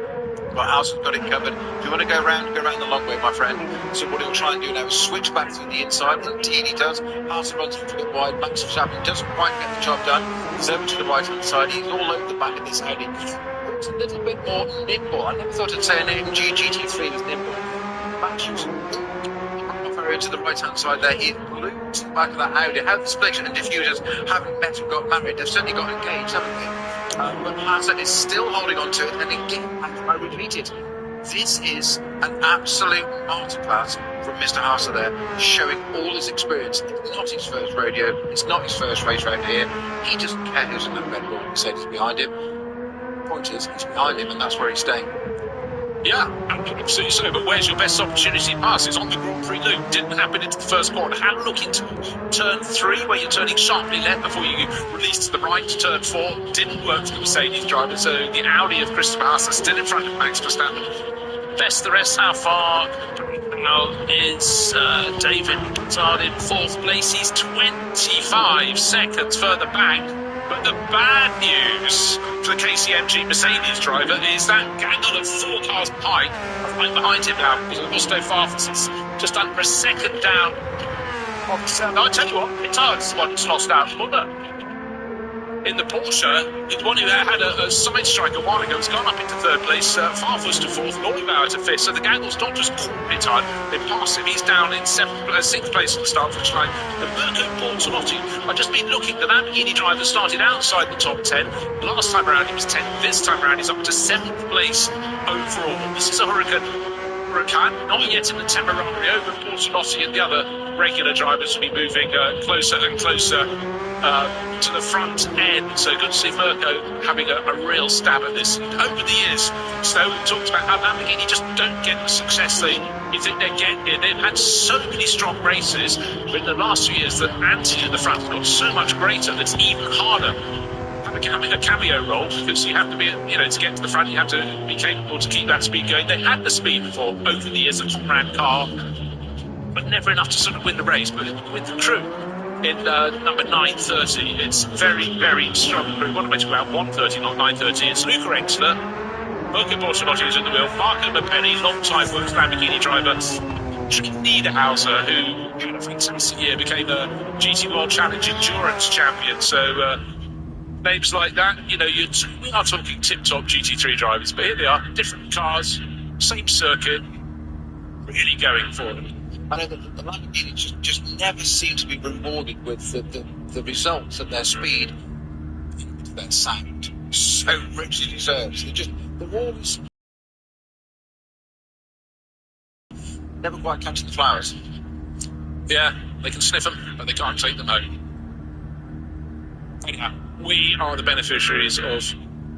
Well, Haas has got it covered. If you want to go around the long way, my friend. So what he'll try and do now is switch back to the inside. Indeed he does. Haas runs a little bit wide. Max Verstappen doesn't quite get the job done. He's over to the right-hand side. He's all over the back of this Audi. It's a little bit more nimble. I never thought I'd say an AMG GT3 was nimble. Max was over to the right-hand side there. He's glued to the back of that Audi. How the splitter and diffusers haven't met and got married. They've certainly got engaged, haven't they? But Haas is still holding on to it, and again, I repeat it, this is an absolute masterclass from Mr. Haas there, showing all his experience. It's not his first rodeo, it's not his first race round here. He doesn't care who's in that red ball. Mercedes behind him. The point is, he's behind him, and that's where he's staying. Yeah, absolutely so. But where's your best opportunity to pass? It's on the Grand Prix loop. Didn't happen into the first corner. Had a look into turn 3, where you're turning sharply left before you release to the right to turn 4. Didn't work for the Mercedes driver. So the Audi of Christopher Haas is still in front of Max Verstappen. Best the rest, how far? Now is David Coulthard in 4th place. He's 25 seconds further back. But the bad news for the KCMG Mercedes driver is that Gandalf 4 cars behind, right behind him now, because Augusto Farfus is just under a second down. No, I tell you what, Coulthard's the one who's lost out. In the Porsche, the one who had a side strike a while ago has gone up into 3rd place, Farfus to 4th, Neubauer to 5th, so the Gandalf's not just caught Coulthard, they pass him, he's down in 6th place on the start finish line. And Mirko Bortolotti, I've just been looking, the Lamborghini driver started outside the top 10, last time around he was 10th, this time around he's up to 7th place overall. This is a Huracan, not yet in the Temerari, over Bortolotti and the other regular drivers will be moving closer and closer to the front end. So good to see Mirko having a real stab at this. Over the years, so we've talked about how Lamborghini just don't get the success you think they're getting here. They've had so many strong races, but in the last few years the ante at the front has got so much greater that it's even harder having a cameo role, because you have to be, to get to the front, you have to be capable to keep that speed going. They had the speed before over the years, the top-brand car, but never enough to sort of win the race. But with the crew in number 930, it's very, very strong crew. What am I talking about? 130, not 930. It's Luca Exler, Mirko Bortolotti who's at the wheel, Marco Mapelli, long-time works Lamborghini driver, Trick Niederhauser, who had a fantastic year, became a GT World Challenge Endurance champion. So names like that, we are talking tip-top GT3 drivers, but here they are, different cars, same circuit, really going for them. I know that the Lamborghini just never seem to be rewarded with the results of their speed, their sound so richly deserves. They're always never quite catch the flowers. Yeah, they can sniff them, but they can't take them home. Anyhow, we are the beneficiaries of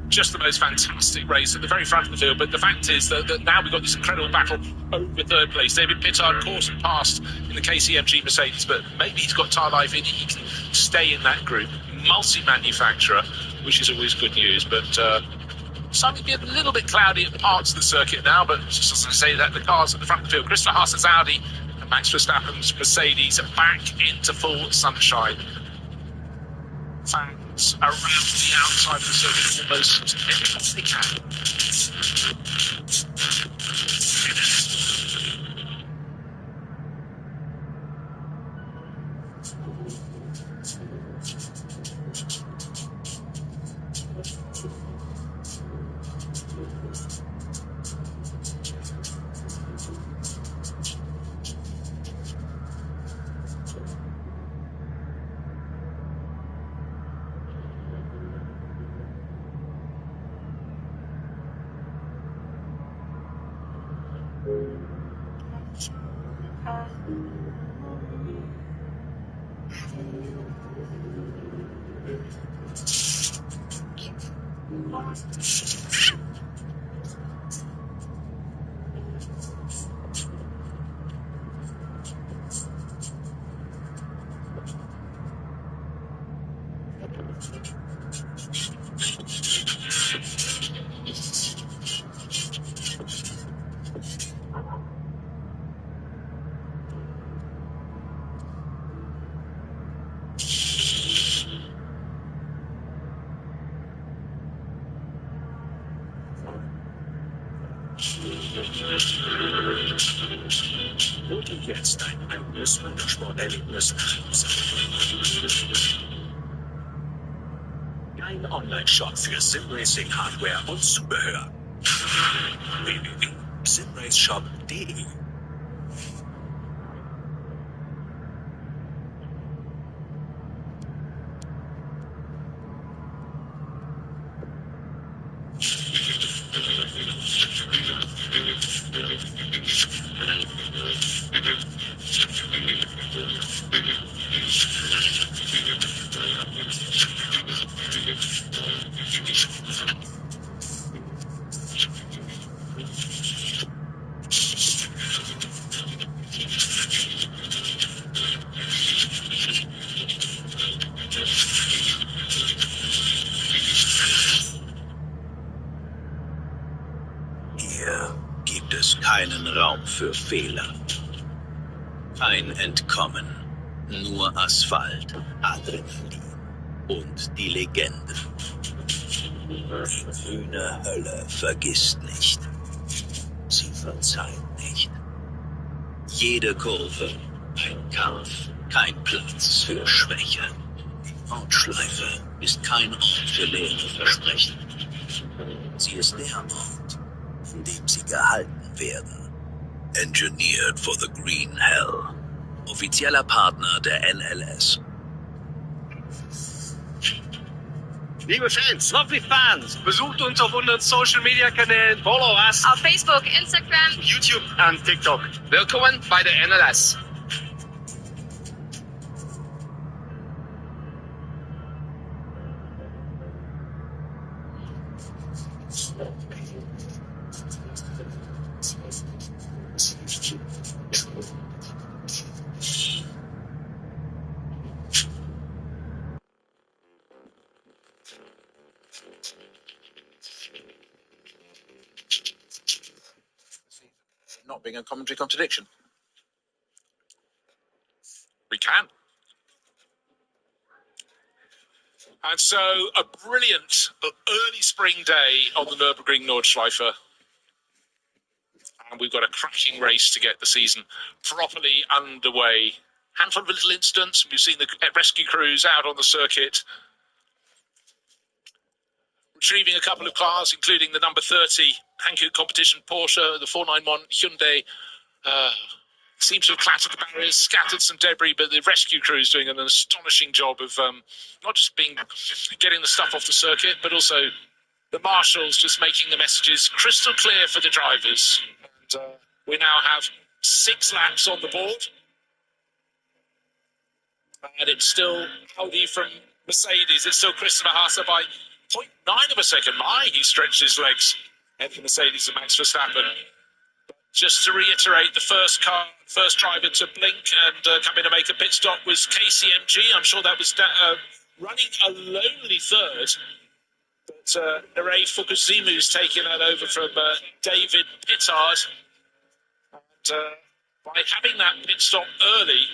just the most fantastic race at the very front of the field. But the fact is that now we've got this incredible battle over third place. David Pittard, course and passed in the KCMG Mercedes, but maybe he's got tyre life in it. He can stay in that group. Multi-manufacturer, which is always good news. But starting to be a little bit cloudy at parts of the circuit now. But just as I say that, the cars at the front of the field, Christopher Haas's Audi and Max Verstappen's Mercedes are back into full sunshine. Fans around the outside of the circuit almost as they can. Und jetzt ein eigenes Motorsporterlebnis. Ein Online-Shop für Simracing-Hardware und Zubehör. www.simraceshop.de Hier gibt es keinen Raum für Fehler. Kein Entkommen. Nur Asphalt, Adrenalin und die Legende. Die grüne Hölle vergisst nicht. Sie verzeiht nicht. Jede Kurve ein Kampf, kein Platz für Schwäche. Die Nordschleife ist kein Ort für leere Versprechen. Sie ist der Ort, in dem sie gehalten werden. Engineered for the Green Hell. Offizieller Partner der NLS. Liebe Fans, lovely Fans, besucht uns auf unseren Social Media Kanälen, follow us Auf Facebook, Instagram, YouTube und TikTok. Willkommen bei der NLS. Not being a commentary contradiction. We can. And so, a brilliant early spring day on the Nürburgring Nordschleife. And we've got a cracking race to get the season properly underway. Handful of little incidents. We've seen the rescue crews out on the circuit, retrieving a couple of cars, including the number 30 Hankook competition Porsche, the 491 Hyundai. Seems to have clattered the barriers, scattered some debris, but the rescue crew is doing an astonishing job of not just getting the stuff off the circuit, but also the marshals just making the messages crystal clear for the drivers. And we now have 6 laps on the board. And it's still Audi from Mercedes. It's still Christopher Haase by 0.9 of a second. He stretched his legs. And for Mercedes and Max Verstappen. Just to reiterate, the first driver to blink and come in and make a pit stop was KCMG. I'm sure that was running a lonely third. But Nerey Fukuzimu's taking that over from David Pittard. And by having that pit stop early,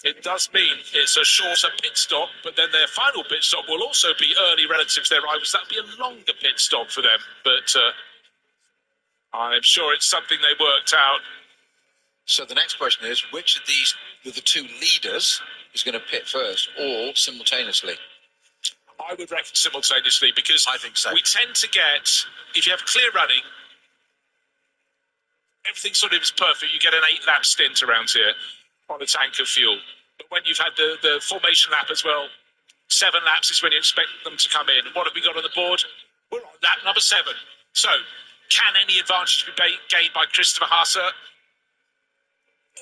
it does mean it's a shorter pit stop, but then their final pit stop will also be early relative to their rivals. That'll be a longer pit stop for them. But I'm sure it's something they worked out. So the next question is, which of these, with the 2 leaders, is going to pit first, or simultaneously? I would reckon simultaneously, because I think so. We tend to get, if you have clear running, everything sort of is perfect. You get an 8-lap stint around here on a tank of fuel. But when you've had the formation lap as well, 7 laps is when you expect them to come in. What have we got on the board? We're on lap number 7. So, can any advantage be gained by Christopher Haase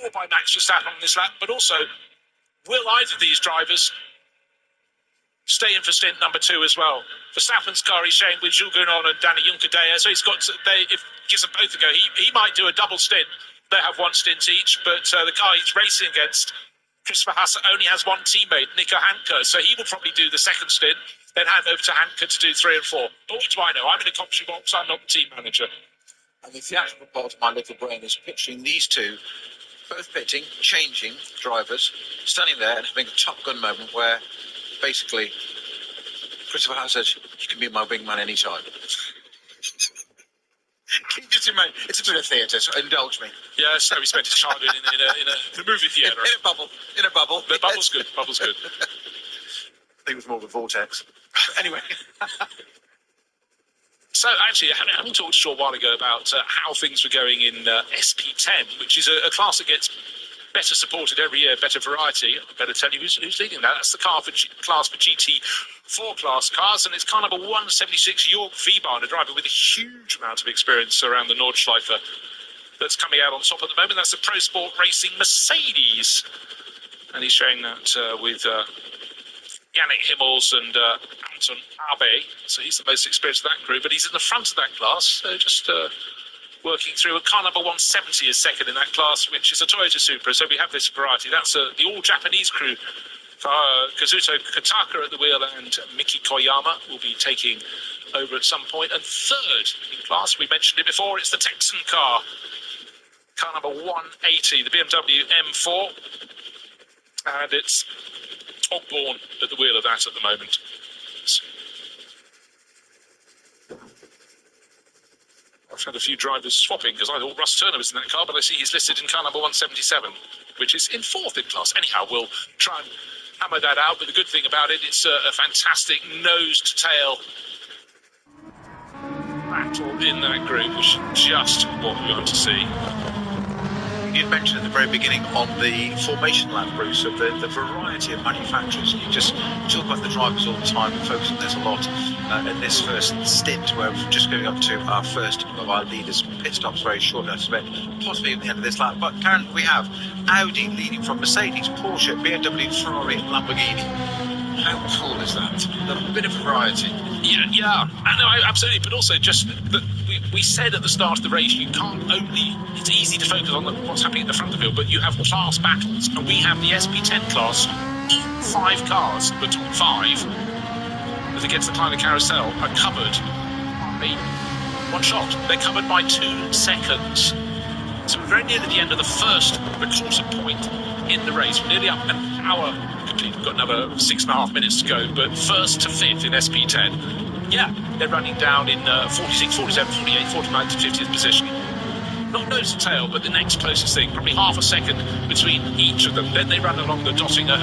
or by Max Verstappen on this lap? But also, will either of these drivers stay in for stint number 2 as well? Verstappen's car is sharing with Jules Gounon and Danny Juncadella, so he's got to, if he gives them both a go, he might do a double stint. They have 1 stint each, but the car he's racing against, Christopher Haase, only has 1 teammate, Nico Hanke, so he will probably do the second stint, then hand over to Hanke to do 3 and 4. But what do I know? I'm in a commentary box, I'm not the team manager. And the theatrical part of my little brain is picturing these 2, both pitting, changing drivers, standing there and having a Top Gun moment where basically Christopher Haase says, "You can be my wingman anytime." It's a bit of theatre, so indulge me. Yeah, so he spent his childhood in a movie theatre. In a bubble. The bubble's good. Bubble's good. I think it was more of a vortex. Anyway. So actually, having talked a short while ago about how things were going in SP10, which is a class that gets better supported every year, better variety. I better tell you who's leading that. That's the class for GT4 class cars, and it's car number 176, Jörg Wieber, a driver with a huge amount of experience around the Nordschleife that's coming out on top at the moment. That's the Pro Sport Racing Mercedes, and he's showing that with Yannick Himmels and Anton Abe, so he's the most experienced of that crew, but he's in the front of that class, so just working through. A car number 170 is second in that class, which is a Toyota Supra, so we have this variety. That's the all-Japanese crew. Kazuto Kataka at the wheel and Miki Koyama will be taking over at some point. And third in class, we mentioned it before, it's the Texan car number 180, the BMW M4, and it's Ogborn at the wheel of that at the moment. I've had a few drivers swapping because I thought Russ Turner was in that car, but I see he's listed in car number 177, which is in 4th in class. Anyhow, we'll try and hammer that out, but the good thing about it, it's a fantastic nose-to-tail battle in that group, which is just what we want to see. You did mention at the very beginning on the formation lap, Bruce, of the variety of manufacturers. You talk about the drivers all the time and focus on this a lot in this first stint, where we're just going up to our first of our leaders' pit stops very shortly, I suspect, possibly at the end of this lap. But Karen, we have Audi leading from Mercedes, Porsche, BMW, Ferrari, and Lamborghini. How cool is that? A bit of variety. Yeah, no, absolutely. But also, just that we said at the start of the race, you can't only. It's easy to focus on what's happening at the front of the field, but you have class battles, and we have the SP10 class. 5 cars, the top 5, as it gets the kind of carousel, are covered by 1 shot. They're covered by 2 seconds. So we're very near to the end of the first quarter point in the race. We're nearly up an hour. We've got another 6.5 minutes to go, but 1st to 5th in SP10. Yeah, they're running down in 46, 47, 48, 49 to 50th position. Not nose to tail, but the next closest thing, probably half a second between each of them. Then they run along the Dottinger,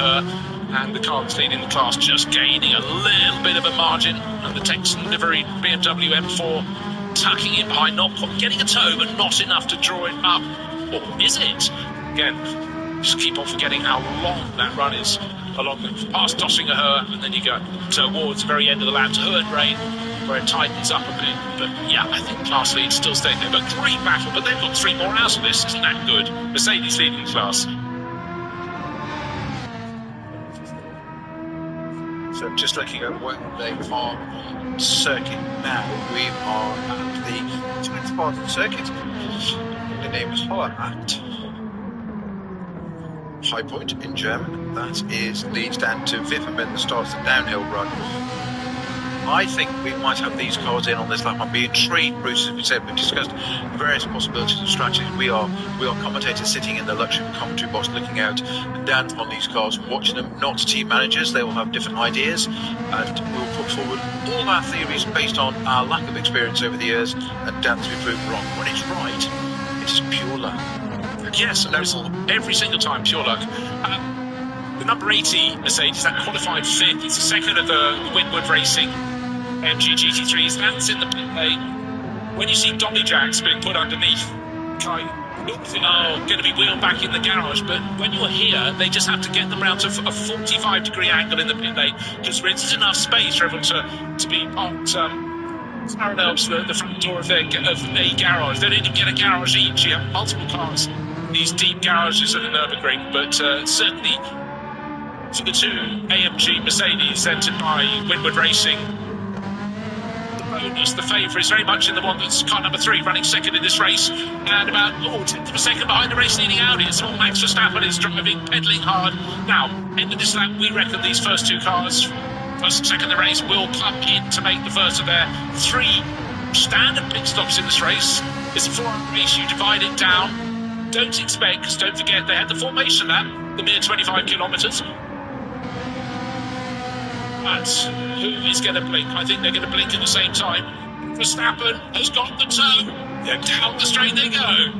and the car that's leading the class just gaining a little bit of a margin, and the Texan livery BMW M4 tucking in behind, not getting a toe, but not enough to draw it up. Or is it? Again, just keep on forgetting how long that run is along the past Dottinger, and then you go towards the very end of the lap to Hohenrain. where it tightens up a bit. But yeah, I think class lead still staying there. But great battle, but they've got 3 more out of this. Isn't that good? Mercedes leading the class. So just looking at where they are on circuit now, we are at the 10th part of the circuit. The name is Hollahat. High Point in German. That leads down to Wifferman that starts the downhill run. I think we might have these cars in on this lap. I'd be intrigued, Bruce, as we said, we've discussed various possibilities and strategies. We are commentators sitting in the luxury commentary box looking out and down upon these cars, watching them, not team managers. They will have different ideas, and we will put forward all our theories based on our lack of experience over the years and down to be proven wrong. When it's right, it is pure luck. Yes, every single time, pure luck. The number 80 Mercedes, that qualified 5th, it's the second of the Winwood Racing MG GT3s, that's in the pit lane. When you see dolly jacks being put underneath, going to be wheeled back in the garage, but when you're here, they just have to get them round to a 45-degree angle in the pit lane, because there isn't enough space for everyone to be parked parallel to the front door of a garage. They don't even get a garage each. You have multiple cars in these deep garages at the Nürburgring, but certainly for the 2 AMG Mercedes entered by Winwood Racing, the favour is very much in the one that's car number 3, running second in this race, and about 10th of a second behind the race-leading Audi. It's all Max Verstappen is driving, pedalling hard. Now, end of this lap, we reckon these first 2 cars, first and second of the race, will come in to make the first of their 3 standard pit stops in this race. It's a 4-hour race, you divide it down. Don't expect, because don't forget, they had the formation lap, the mere 25 kilometres. But who is going to blink? I think they're going to blink at the same time. Verstappen has got the toe. Down the straight they go.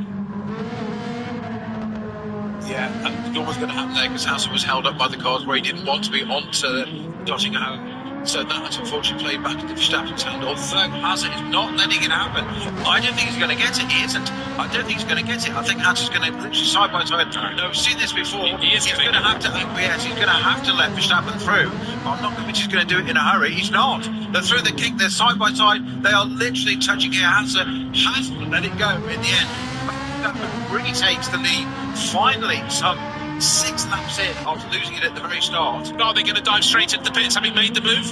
Yeah, and what was going to happen there, because Hassel was held up by the cars where he didn't want to be onto dotting home. So that has unfortunately played back into Verstappen's hand, although Hassel is not letting it happen. I don't think he's going to get it. He isn't. I don't think he's going to get it. I think Hassel's going to literally side by side. No, we've seen this before. He's going to have to acquiesce. He's going to have to let Verstappen through. I'm not convinced he's going to do it in a hurry. He's not. They're through the kick. They're side by side. They are literally touching here. Hassel hasn't let it go in the end. Verstappen really takes the lead. Finally, some 6 laps in after losing it at the very start. Are they going to dive straight into the pits, having made the move?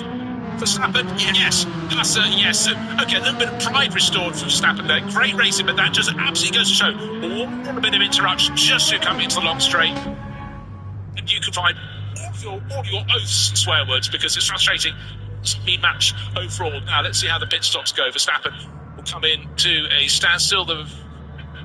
Verstappen, yes. Yes. Okay, a little bit of pride restored from Verstappen there. Great racing, but that just absolutely goes to show a bit of interruption just to come into the long straight. And you can find all your oaths and swear words, because it's frustrating. It's a mean match overall. Now, let's see how the pit stops go. Verstappen will come in to a standstill. The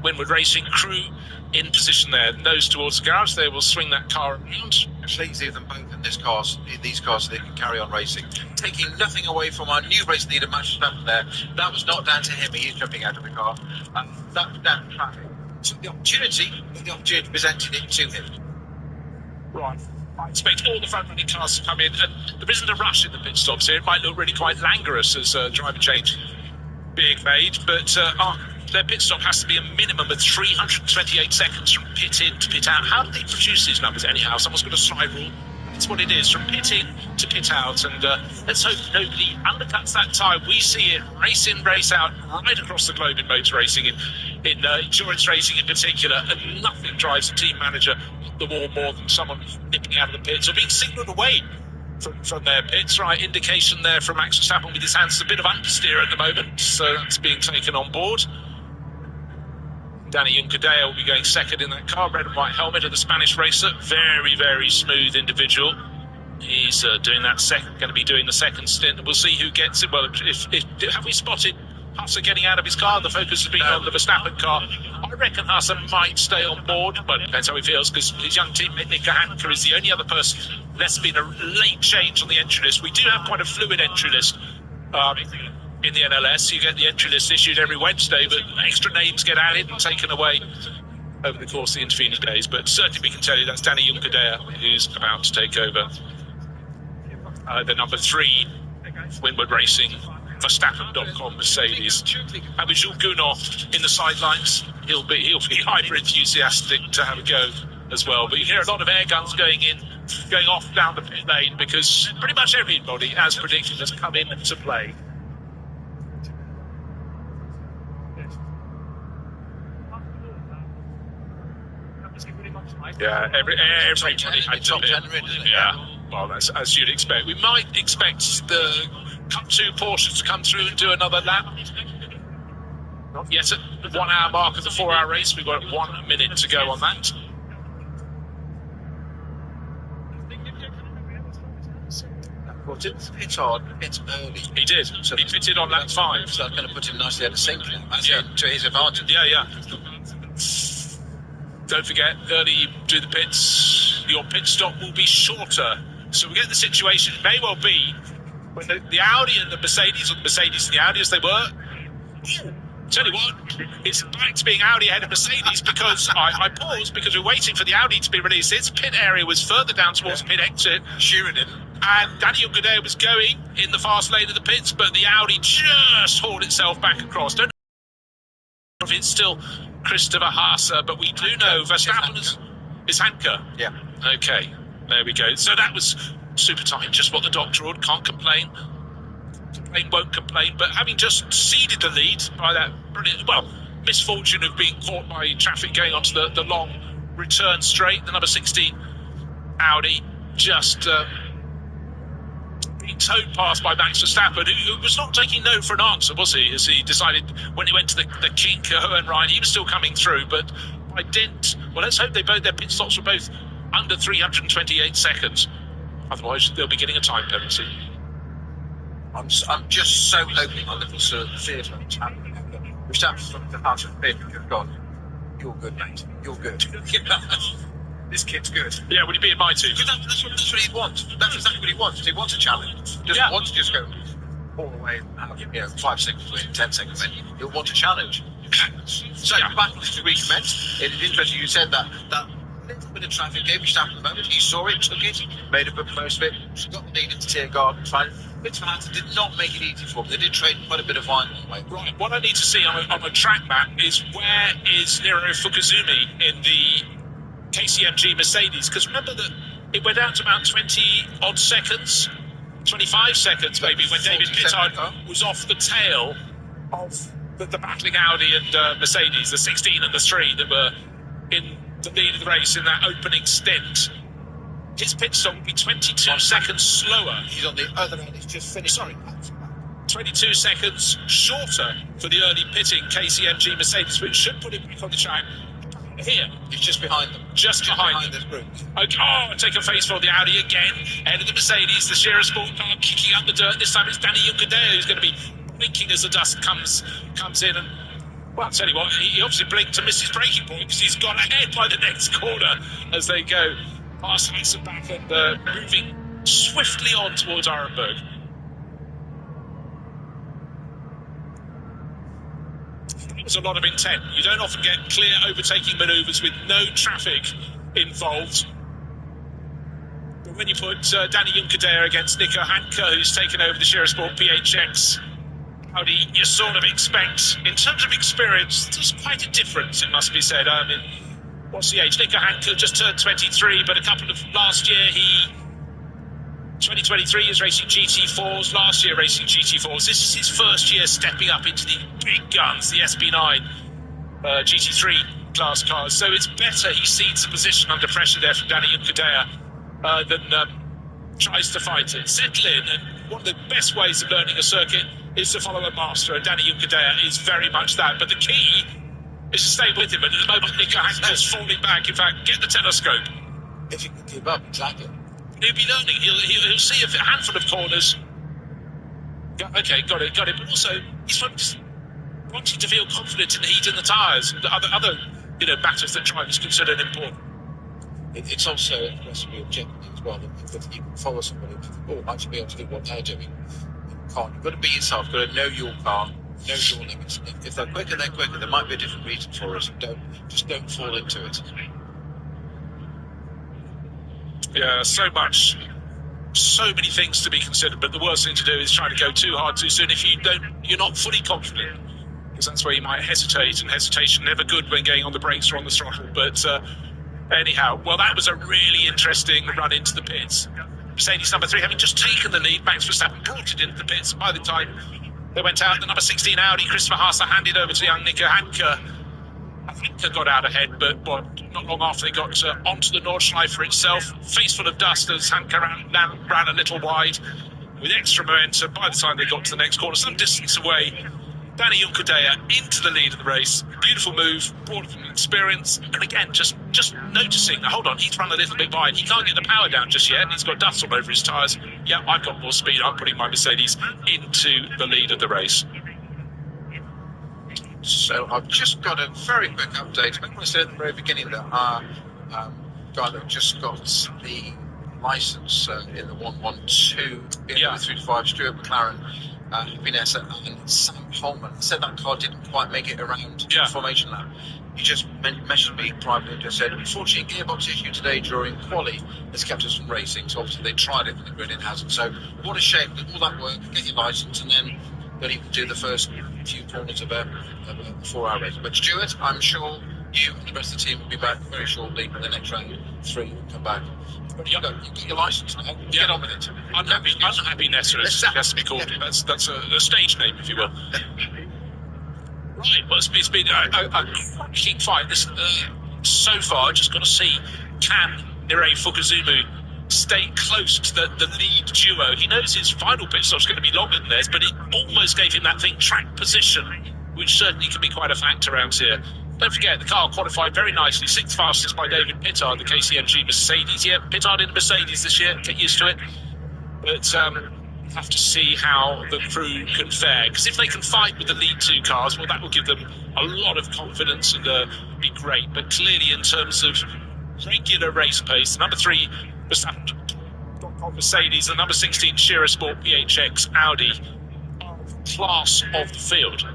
Winwood Racing crew in position there, nose towards the garage. They will swing that car around. Please leave them both in these cars so they can carry on racing. Taking nothing away from our new race leader, Max Verstappen there. That was not down to him. He is jumping out of the car. That was down to traffic. So the opportunity presented it to him. Right. I expect all the front-running cars to come in, and there isn't a rush in the pit stops here. It might look really quite languorous as driver change being made, but their pit stop has to be a minimum of 328 seconds from pit in to pit out. How do they produce these numbers anyhow? Someone's got a slide rule. That's what it is, from pit in to pit out. And let's hope nobody undercuts that time. We see it race in, race out, right across the globe in motor racing, in endurance racing in particular. And nothing drives a team manager up the wall more than someone nipping out of the pits or being signalled away from their pits. Right, indication there from Max Verstappen with his hands. A bit of understeer at the moment, so that's being taken on board. Danny Juncadella will be going second in that car, red and white helmet of the Spanish racer. Very, very smooth individual. He's doing that going to be doing the second stint, and we'll see who gets it. Well, have we spotted Hasse getting out of his car? The focus has been on the Verstappen car. I reckon Hasse might stay on board, but it depends how he feels, because his young teammate Nico Hanker is the only other person. There's been a late change on the entry list. We do have quite a fluid entry list. In the NLS, you get the entry list issued every Wednesday, but extra names get added and taken away over the course of the intervening days. But certainly we can tell you that's Danny Juncadella who's about to take over the number 3 Winwood Racing Verstappen.com Mercedes. And with Jules Gounod in the sidelines, he'll be hyper enthusiastic to have a go as well. But you hear a lot of air guns going off down the pit lane, because pretty much everybody, as predicted, has come in to play. Yeah, everybody had top to 10 really, isn't it? Yeah, well, that's as you'd expect. We might expect the Cup 2 Porsche to come through and do another lap. Not yet at the 1 hour mark of the 4 hour race. We've got 1 minute to go on that. Well, didn't hit hard, hit early. He did. So He pitted on lap 5. So that's going to put him nicely at the safety lap. That's Yeah. to his advantage. Yeah. Don't forget, early you do the pits, your pit stop will be shorter. So we get the situation, it may well be, when the Audi and the Mercedes, or the Mercedes and the Audi as they were, tell you what, it's back to being Audi ahead of Mercedes, because I paused because we're waiting for the Audi to be released. Its pit area was further down towards pit exit. Shearer didn't. And Danny Ungade was going in the fast lane of the pits, but the Audi just hauled itself back across. Don't know if it's still Christopher Haase, but we do know Verstappen is Hanke. Yeah. Okay, there we go. So that was super tight, just what the doctor ordered. Can't complain. Won't complain, but having just ceded the lead by that brilliant, misfortune of being caught by traffic going onto the long return straight, the number 16 Audi just being towed past by Max Verstappen, who was not taking no for an answer, was he? As he decided when he went to the kink Hohenrhein, he was still coming through, but by dint, let's hope their pit stops were both under 328 seconds. Otherwise, they'll be getting a time penalty. I'm just so hoping my little sort of theatre Verstappen from the heart of the pit have gone, you're good, mate. You're good. This kid's good. Yeah, would he be in my team? That's what he wants. That's exactly what he wants. He wants a challenge. He doesn't want to just go all the way, 5 seconds win, 10 seconds win. He'll want a challenge. So the battle is to recommence. It's interesting you said that little bit of traffic gave Verstappen the moment. He saw it, took it, made a good most of it, got the lead into Tiergarten. Fitzpatrick did not make it easy for him. They did trade quite a bit of wine on the way. Right, what I need to see on a track map is where is Niro Fukuzumi in the KCMG Mercedes, because remember that it went out to about 20-odd seconds, 25 seconds maybe, when David Pittard was off the tail of the battling Audi and Mercedes, the 16 and the 3 that were in the lead of the race in that opening stint. His pit stop would be 22 seconds slower. He's on the other end, he's just finished. Sorry, 22 seconds shorter for the early pitting KCMG Mercedes, which should put him back on the track. Here, he's just behind them. Just behind this group. Okay, take a face for the Audi again. Ahead of the Mercedes, the Shearer Sport car kicking up the dirt. This time it's Danny Ungade who's going to be blinking as the dust comes in. And well, I'll tell you what, he obviously blinked to miss his braking point because he's gone ahead by the next corner as they go past Hasselback and moving swiftly on towards Arenberg. It was a lot of intent. You don't often get clear overtaking manoeuvres with no traffic involved. But when you put Danny Ungade against Nico Hanke, who's taken over the Shearer Sport PHX Audi, you sort of expect, in terms of experience, there's quite a difference, it must be said. I mean, what's the age? Nico Hanke just turned 23, but a couple of last year 2023 is racing GT4s, last year racing GT4s. This is his first year stepping up into the big guns, the SB9 GT3 class cars. So it's better he cedes the position under pressure there from Danny Ungade than tries to fight it. Settle in, and one of the best ways of learning a circuit is to follow a master, and Danny Ungade is very much that. But the key is to stay with him, and at the moment Nico Hanke is falling back. In fact, get the telescope. If he can keep up, exactly. He'll be learning. He'll see a handful of corners. Okay, got it. But also, he's wanting to feel confident in the heat in the tyres. Other matters that drivers consider important. It's also a question of objective as well. That you can follow somebody who might be able to do what they're doing. You can't. You've got to be yourself. You've got to know your car, know your limits. If they're quicker, they're quicker. There might be a different reason for it. Don't fall into it. Yeah, so many things to be considered, but the worst thing to do is try to go too hard too soon if you're not fully confident, because that's where you might hesitate, and hesitation never good when going on the brakes or on the throttle. But anyhow, well, that was a really interesting run into the pits. Mercedes number 3 having just taken the lead, Max Verstappen brought it into the pits. By the time they went out, the number 16 Audi, Christopher Haase, handed over to young Nico Hanke. Hanke got out ahead, but not long after they got onto the Nordschleife itself, face full of dust as Hanke ran a little wide with extra momentum. By the time they got to the next corner, some distance away, Danny Juncadella into the lead of the race. Beautiful move, brought from experience, and again, just noticing, hold on, he's run a little bit wide. He can't get the power down just yet, and he's got dust all over his tyres. Yeah, I've got more speed. I'm putting my Mercedes into the lead of the race. So I've just got a very quick update. Remember I said at the very beginning that our guy that just got the licence in the 112 BMW 325 Stuart McLaren, Vanessa and Sam Holman said that car didn't quite make it around the formation lap. He just messaged me privately and just said, unfortunately, gearbox issue today during quali has kept us from racing. So obviously they tried it, but the grid it hasn't. So what a shame that all that work, get your licence, and then don't even do the first few corners of a 4-hour race. But Stuart, I'm sure you and the rest of the team will be back very shortly in the next round 3 will come back. You've got your licence now. Get on with it. Unhappy Nessa has to be called. That's a stage name, if you will. Right, well, it's been a cracking fight. This, so far, just got to see, can Nirei Fukuzumu stay close to the lead duo? He knows his final pit stop's going to be longer than theirs, but it almost gave him that thing, track position, which certainly can be quite a factor around here. Don't forget, the car qualified very nicely, 6th fastest by David Pittard, the KCMG Mercedes. Yeah, Pittard in a Mercedes this year, get used to it. But have to see how the crew can fare, because if they can fight with the lead 2 cars, well, that will give them a lot of confidence and be great. But clearly, in terms of regular race pace, the number 3 Mercedes, the number 16 Shearer Sport PHX Audi are the class of the field.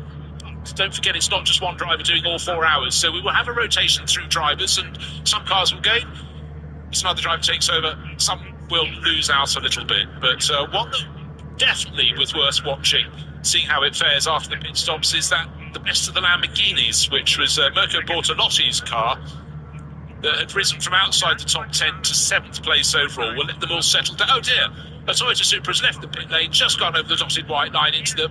Don't forget, it's not just one driver doing all 4 hours, so we will have a rotation through drivers, and some cars will gain, another driver takes over, some will lose out a little bit. But one that definitely was worth watching, seeing how it fares after the pit stops, is that the best of the Lamborghinis, which was Mirko Bortolotti's car, that had risen from outside the top 10 to 7th place overall. We'll let them all settle down. Oh dear, a Toyota Supra has left the pit lane, just gone over the dotted white line into the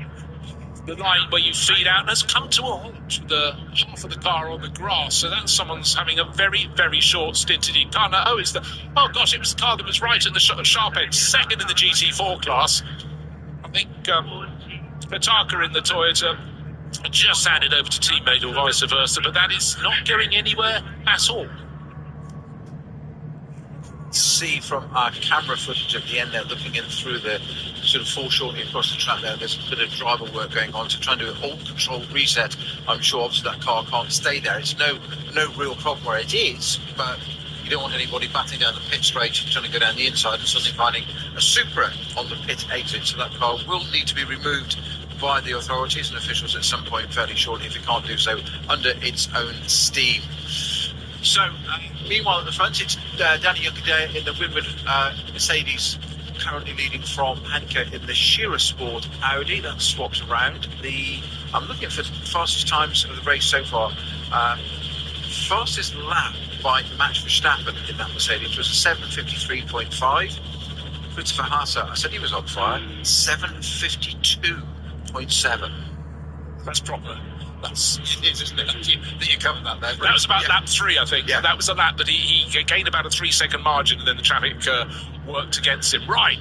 line where you feed out, and has come to a halt with the half of the car on the grass. So that's someone's having a very, very short stint in Ghana. Oh, it was the car that was right at the sharp end, second in the GT4 class. I think Pataka in the Toyota just handed over to teammate or vice versa, but that is not going anywhere at all. See from our camera footage at the end there, looking in through the sort of foreshortening across the track there, there's a bit of driver work going on to try and do an alt control reset. I'm sure obviously that car can't stay there. It's no real problem where it is, but you don't want anybody batting down the pit straight, trying to go down the inside and suddenly finding a Supra on the pit exit. So that car will need to be removed by the authorities and officials at some point fairly shortly, if it can't do so under its own steam. So, meanwhile at the front, it's Danny Juncadella in the Winwood Mercedes, currently leading from Hanke in the Shearer Sport Audi. That's swapped around. I'm looking for the fastest times of the race so far. Fastest lap by Max Verstappen in that Mercedes was a 7:53.5. Christopher Haase, I said he was on fire, 7:52.7. That's proper. It is, isn't it? That you covered that there. That was about lap 3, I think. Yeah. That was a lap that he gained about a 3-second margin, and then the traffic worked against him. Right.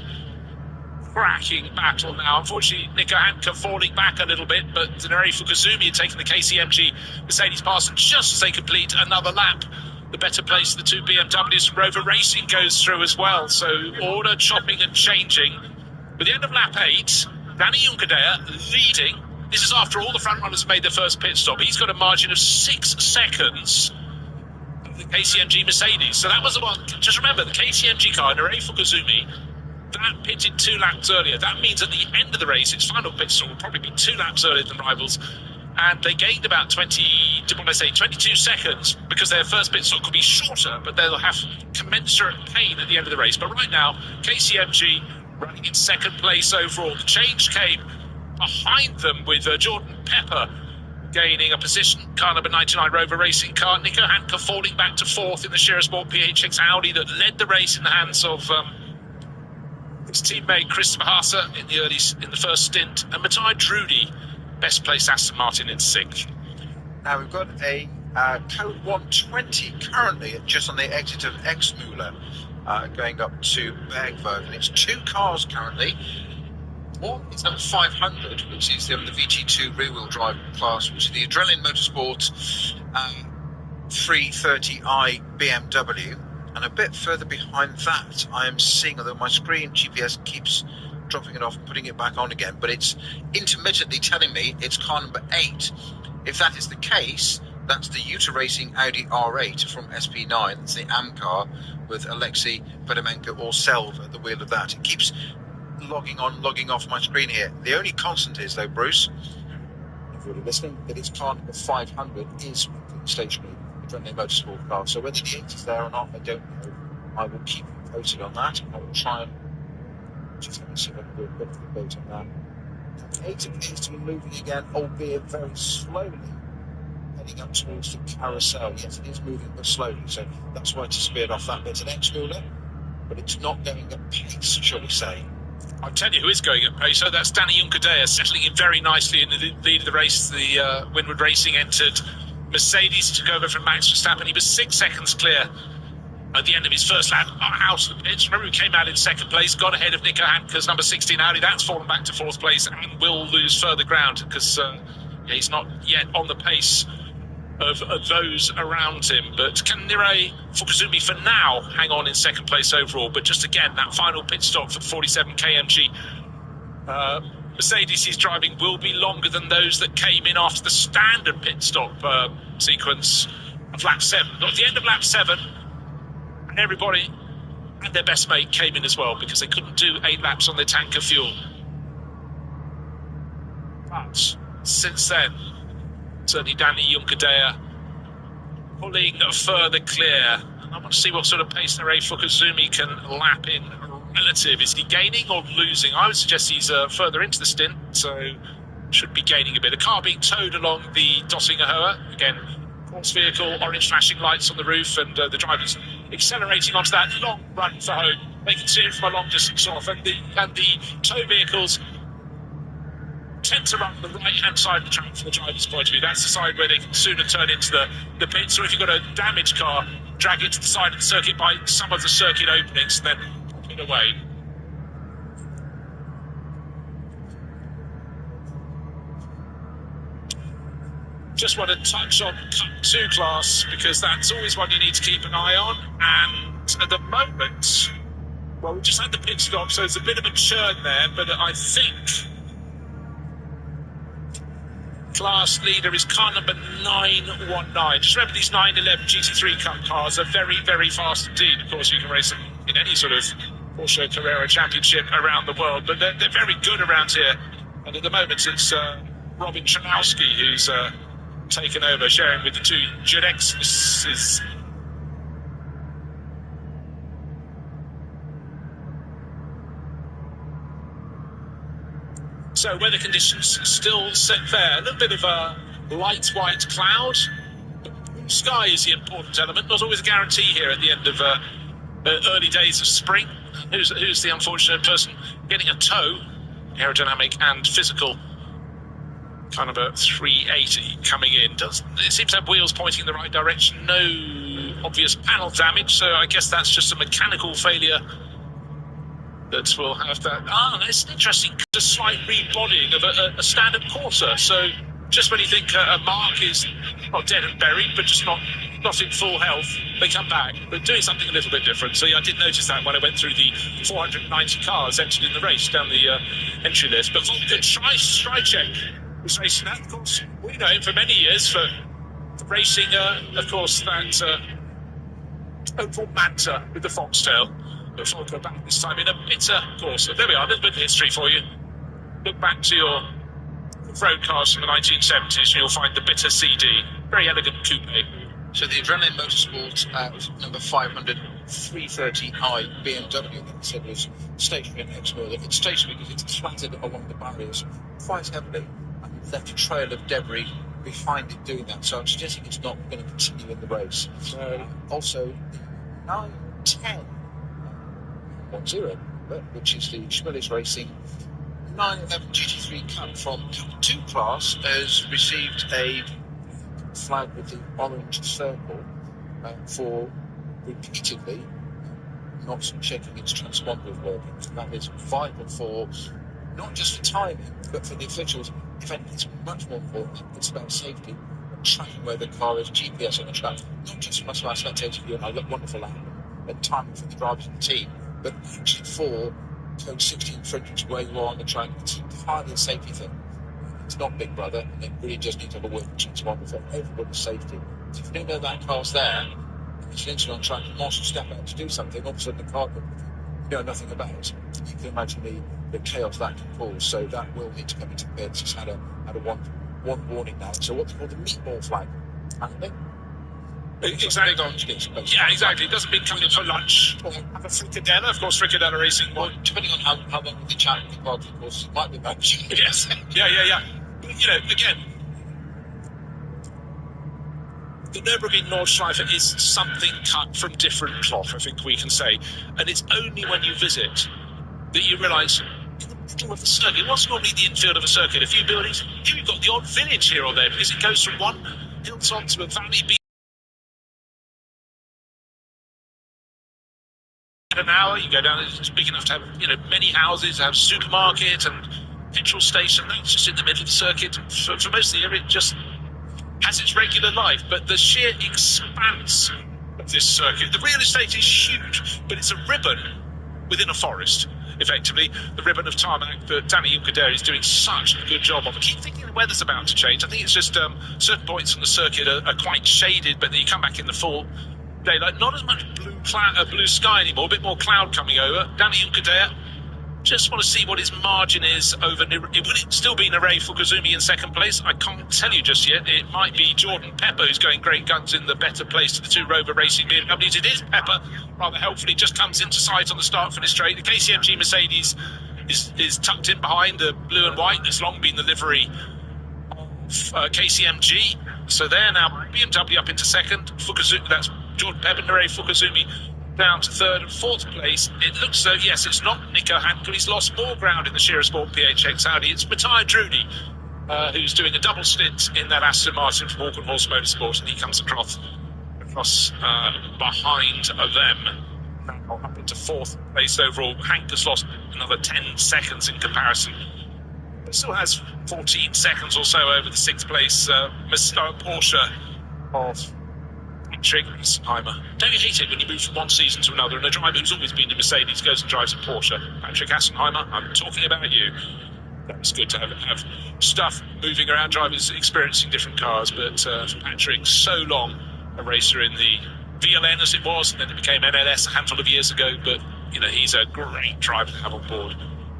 Cracking battle now. Unfortunately, Nico Hanke falling back a little bit, but Nirei Fukuzumu had taken the KCMG Mercedes past, and just as they complete another lap, the better place of the 2 BMWs from Rover Racing goes through as well. So order chopping and changing. With the end of lap 8, Danny Juncadella leading. This is after all the front runners made their first pit stop. He's got a margin of 6 seconds of the KCMG Mercedes. So that was the one. Just remember, the KCMG car, Nirei Fukuzumu, that pitted 2 laps earlier. That means at the end of the race, its final pit stop will probably be 2 laps earlier than rivals. And they gained about 22 seconds, because their first pit stop could be shorter, but they'll have commensurate pain at the end of the race. But right now, KCMG running in 2nd place overall. The change came behind them with Jordan Pepper gaining a position, car number 99 Rover Racing car. Nico Hanke falling back to 4th in the Shearer Sport PHX Audi that led the race in the hands of his teammate Christopher Haase in the first stint, and Matthias Drudy, best placed Aston Martin, in 6th. Now we've got a Code 120 currently just on the exit of Exmüller, going up to Bergwerk, and it's 2 cars currently. One is number 500, which is the VT2 rear-wheel drive class, which is the Adrenaline Motorsport 330i BMW. And a bit further behind that, I am seeing, although my screen GPS keeps dropping it off and putting it back on again, but it's intermittently telling me it's car number 8. If that is the case, that's the Uta Racing Audi R8 from SP9. That's the AM car with Alexei Pedemenko or Selv at the wheel of that. It keeps logging on, logging off my screen here. The only constant is, though, Bruce, if you're listening, that it's car number 500 is stationary, Adrenaline Motorsport car. So whether the 8 is there or not, I don't know. I will keep you posted on that. I will try and just let me see if I can do a bit of a debate on that. The 8 appears to be moving again, albeit very slowly, heading up towards the carousel. Yes, it is moving, but slowly, so that's why I just speared off that bit at Exmüller, but it's not going at pace, shall we say. I'll tell you who is going at pace. So that's Danny Juncadella settling in very nicely in the lead of the race. The Winward Racing entered Mercedes, took over from Max Verstappen. He was 6 seconds clear at the end of his first lap out of the pits. Remember, he came out in second place, got ahead of Nico Hanke's number 16 Audi. That's fallen back to 4th place and will lose further ground because he's not yet on the pace of those around him. But can Nirei Fukuzumi for now hang on in second place overall? But just again, that final pit stop for the 47 KMG Mercedes he's driving will be longer than those that came in after the standard pit stop sequence of lap 7. At the end of lap 7, and everybody and their best mate came in as well because they couldn't do 8 laps on their tank of fuel. But since then, certainly Danny Juncadella pulling further clear. I want to see what sort of pace Nirei Fukuzumi can lap in relative. Is he gaining or losing? I would suggest he's further into the stint, so should be gaining a bit. A car being towed along the Döttinger Höhe. Again, Force vehicle, orange flashing lights on the roof, and the driver's accelerating onto that long run for home. They can see it from a long distance off, and the tow vehicles tend to run the right-hand side of the track from the driver's point of view. That's the side where they can sooner turn into the pits, or if you've got a damaged car, drag it to the side of the circuit by some of the circuit openings, and then pop it away. Just want to touch on Cup 2 class, because that's always one you need to keep an eye on, and at the moment, well, we just had the pit stop, so there's a bit of a churn there, but I think class leader is car number 919. Just remember, these 911 GT3 Cup cars are very, very fast indeed. Of course, you can race them in any sort of Porsche Carrera Championship around the world, but they're very good around here. And at the moment, it's Robin Chanowski who's taken over, sharing with the two Judexes. So weather conditions still set fair. A little bit of a light white cloud. Blue sky is the important element. Not always a guarantee here at the end of early days of spring. Who's the unfortunate person getting a tow? Aerodynamic and physical. Kind of a 380 coming in. It seems to have wheels pointing in the right direction. No obvious panel damage, so I guess that's just a mechanical failure that will have that. That's interesting. A slight rebodying of a standard Corsa. So just when you think a mark is not dead and buried, but just not in full health, they come back, but doing something a little bit different. So yeah, I did notice that when I went through the 490 cars entered in the race down the entry list. But Volker Strycek was racing that. Of course, we know him for many years for racing, of course, that Opel Manta with the foxtail. But Volker back this time in a bitter Corsa. There we are, a little bit of history for you. Look back to your road cars from the 1970s and you'll find the bitter CD. Very elegant coupe. So the Adrenaline Motorsport number 500 330i BMW that I said was stationary in Exmüller. It's stationary because it's flattered along the barriers quite heavily and left a trail of debris behind it doing that. So I'm suggesting it's not going to continue in the race. Also, the 910 which is the Schmillis Racing 911 GT3 Cup from Cup 2 class, has received a flag with the orange circle for repeatedly not checking its transponders working. That is vital for not just for timing, but for the officials. In fact, it's much more important. It's about safety and tracking where the car is, GPS on the track, not just from us, our spectators view, and I look wonderful at timing for the drivers and the team, but actually for code 60 infringements where you are on the track. It's entirely a safety thing. It's not Big Brother, and it really just needs to have a working transponder for everybody's safety. So if you don't know that car's there, it's an incident on track, and once you step out to do something, all of a sudden the car you know nothing about. You can imagine the chaos that can cause. So that will need to come into pits. It's had a one warning now. So what they call the meatball flag, haven't they? Exactly. Yeah, exactly. It doesn't mean coming in for lunch. Or have a fricadella. Of course, fricadella racing. Well, depending on how long the chat with the car, of course, it might be lunch. Yes. Yeah. But, you know, again, the Nürburgring Nordschleife is something cut from different cloth, I think we can say. And it's only when you visit that you realise, in the middle of the circuit, what's normally the infield of a circuit? A few buildings. Here you've got the odd village here or there, because it goes from one hilltop to a valley an hour. You go down, it's big enough to have, you know, many houses, have supermarket and petrol station. That's just in the middle of the circuit. For most of the area, it just has its regular life. But the sheer expanse of this circuit, the real estate is huge, but it's a ribbon within a forest, effectively. The ribbon of tarmac that Danny Juncadere is doing such a good job of. I keep thinking the weather's about to change. I think it's just certain points on the circuit are quite shaded, but then you come back in the full daylight. Not as much blue sky anymore, a bit more cloud coming over. Danny Juncadere, just want to see what his margin is over. Will it still be Nerey Fukuzumi in second place? I can't tell you just yet. It might be Jordan Pepper who's going great guns in the better place to the two Rover Racing BMWs. It is Pepper, rather helpfully, just comes into sight on the start finish straight. The KCMG Mercedes is tucked in behind the blue and white. It's long been the livery of KCMG. So they're now BMW up into second. Fukuzumi, that's Jordan Pepper, Nerey Fukuzumi down to third and fourth place. It looks so, yes, it's not Nico Hankel. He's lost more ground in the Shearer Sport PHX Audi. It's Matthias Drudy, who's doing a double stint in that Aston Martin from Auckland Horse Motorsport, and he comes across behind them. Now up into fourth place overall. Hank has lost another 10 seconds in comparison, but still has 14 seconds or so over the sixth place Porsche of Patrick Assenheimer. Don't you hate it when you move from one season to another and a driver who's always been in Mercedes goes and drives a Porsche? Patrick Assenheimer, I'm talking about you. It's good to have stuff moving around, drivers experiencing different cars, but for Patrick, so long a racer in the VLN as it was, and then it became NLS a handful of years ago, but you know, he's a great driver to have on board.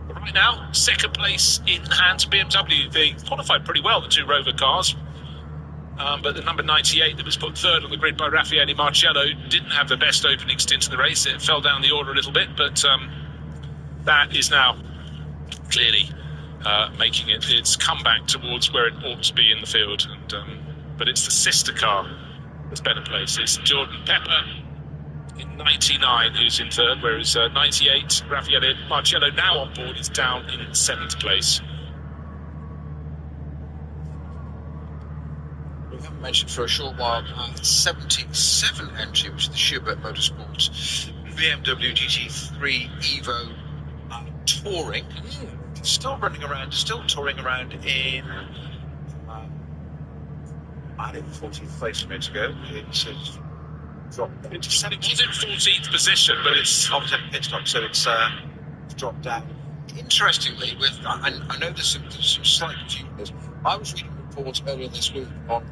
But right now, second place in the hands of BMW. They qualified pretty well, the two Rover cars. But the number 98 that was put third on the grid by Raffaele Marcello didn't have the best opening stint in the race. It fell down the order a little bit, but that is now clearly making its comeback towards where it ought to be in the field. And but it's the sister car that's better placed. It's Jordan Pepper in 99 who's in third, whereas 98, Raffaele Marcello, now on board, is down in 7th place. We haven't mentioned for a short while 77 entry, which is the Schubert Motorsports BMW GT3 Evo touring. Still running around, still touring around in I think 14th place a minute ago. It's dropped down. It was in 14th position, but it's not, so it's dropped down. Interestingly, with I know there's some slight confusion. I was reading reports earlier this week on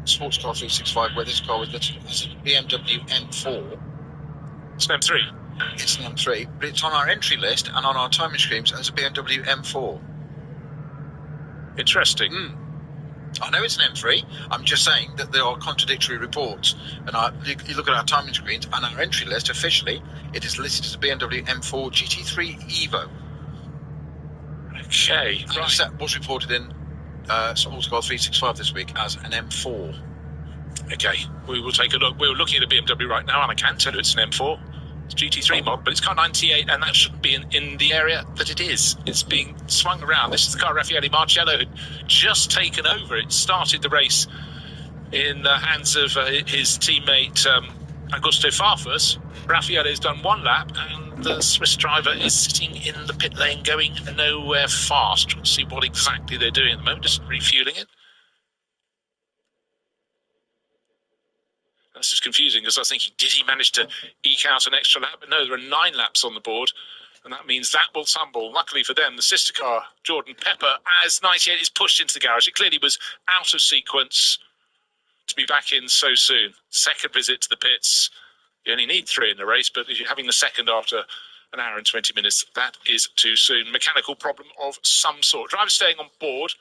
Sports Car 365 where this car was listed as a BMW M4. It's an M3. It's an M3, but it's on our entry list and on our timing screens as a BMW M4. Interesting. I know it's an M3. I'm just saying that there are contradictory reports. And you look at our timing screens and our entry list, officially, it is listed as a BMW M4 GT3 Evo. Okay, and right. That was reported in Sports Car 365 this week as an M4. Okay, we will take a look. We're looking at a BMW right now, and I can tell you it's an M4. It's GT3 mod, but it's car 98, and that shouldn't be in the area that it is. It's being swung around. This is the car Raffaele Marcello had just taken over. It started the race in the hands of his teammate Augusto Farfus. Raffaele's done one lap, and the Swiss driver is sitting in the pit lane going nowhere fast. Let's see what exactly they're doing at the moment, just refueling it. This is confusing because I was thinking, did he manage to eke out an extra lap? But no, there are 9 laps on the board, and that means that will tumble. Luckily for them, the sister car, Jordan Pepper, as 98 is pushed into the garage. It clearly was out of sequence to be back in so soon. Second visit to the pits. You only need 3 in the race, but if you're having the second after an hour and 20 minutes, that is too soon. Mechanical problem of some sort. Drivers staying on board.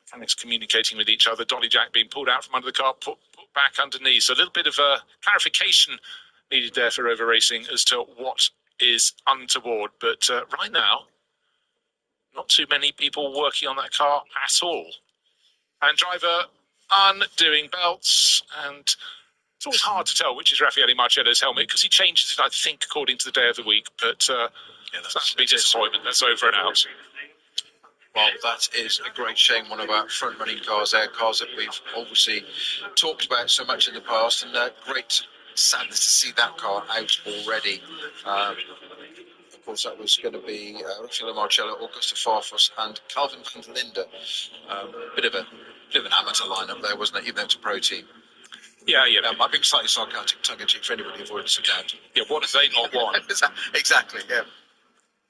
Mechanics communicating with each other. Dolly Jack being pulled out from under the car, put back underneath. So a little bit of clarification needed there for Rover Racing as to what is untoward. But right now, not too many people working on that car at all. And driver undoing belts, and it's always hard to tell which is Raffaele Marcello's helmet because he changes it, I think, according to the day of the week. But that's a big disappointment. That's over and out. Well, that is a great shame. One of our front-running cars there, cars that we've obviously talked about so much in the past, and great sadness to see that car out already. Of course, that was going to be Raffaele Marcello, Augusto Farfus, and Calvin van der Linde. Bit of an amateur lineup there, wasn't it? Even though it's a pro team. Yeah. I'm being slightly sarcastic, tongue-in-cheek for anybody avoiding some doubt. Yeah, what have they not won? Exactly. Yeah.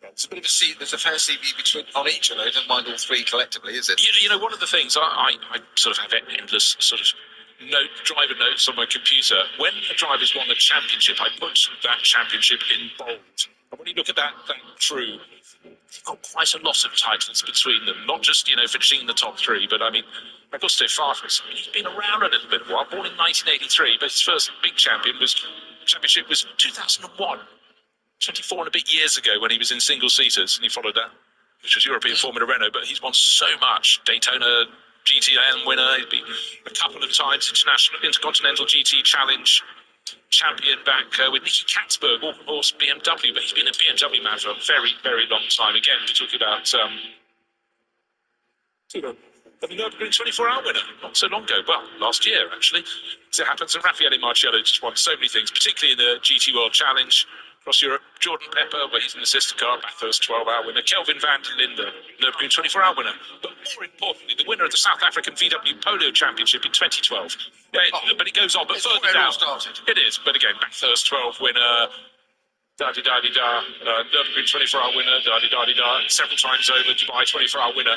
It's a bit of there's a fair CV between on each of those. Don't mind all 3 collectively, is it? You know, one of the things I sort of have endless sort of driver notes on my computer. When a driver's won a championship, I put that championship in bold. And when you look at that crew, they've got quite a lot of titles between them. Not just finishing in the top 3, but I mean, Augusto Farfus, he's been around a little bit a while. Born in 1983, but his first big championship was 2001. 24 and a bit years ago when he was in single-seaters, and he followed that, which was European Formula Renault, but he's won so much. Daytona GTN winner, he's been a couple of times Intercontinental GT Challenge champion back with Nicky Katzberg, Walker Horse BMW, but he's been a BMW man for a very, very long time. Again, we're talking about the Nürburgring 24-hour winner, not so long ago, well, last year, actually. As it happens, and Raffaele Marcello just won so many things, particularly in the GT World Challenge. Across Europe, Jordan Pepper, where he's in the sister car, Bathurst 12-hour winner, Kelvin van der Linde, Nürburgring 24-hour winner. But more importantly, the winner of the South African VW Polo Championship in 2012. But it goes on, but further down. It is, but again, Bathurst 12 winner, da-di-da-di-da, Nürburgring 24-hour winner, da-di-da-di-da, several times over, Dubai 24-hour winner.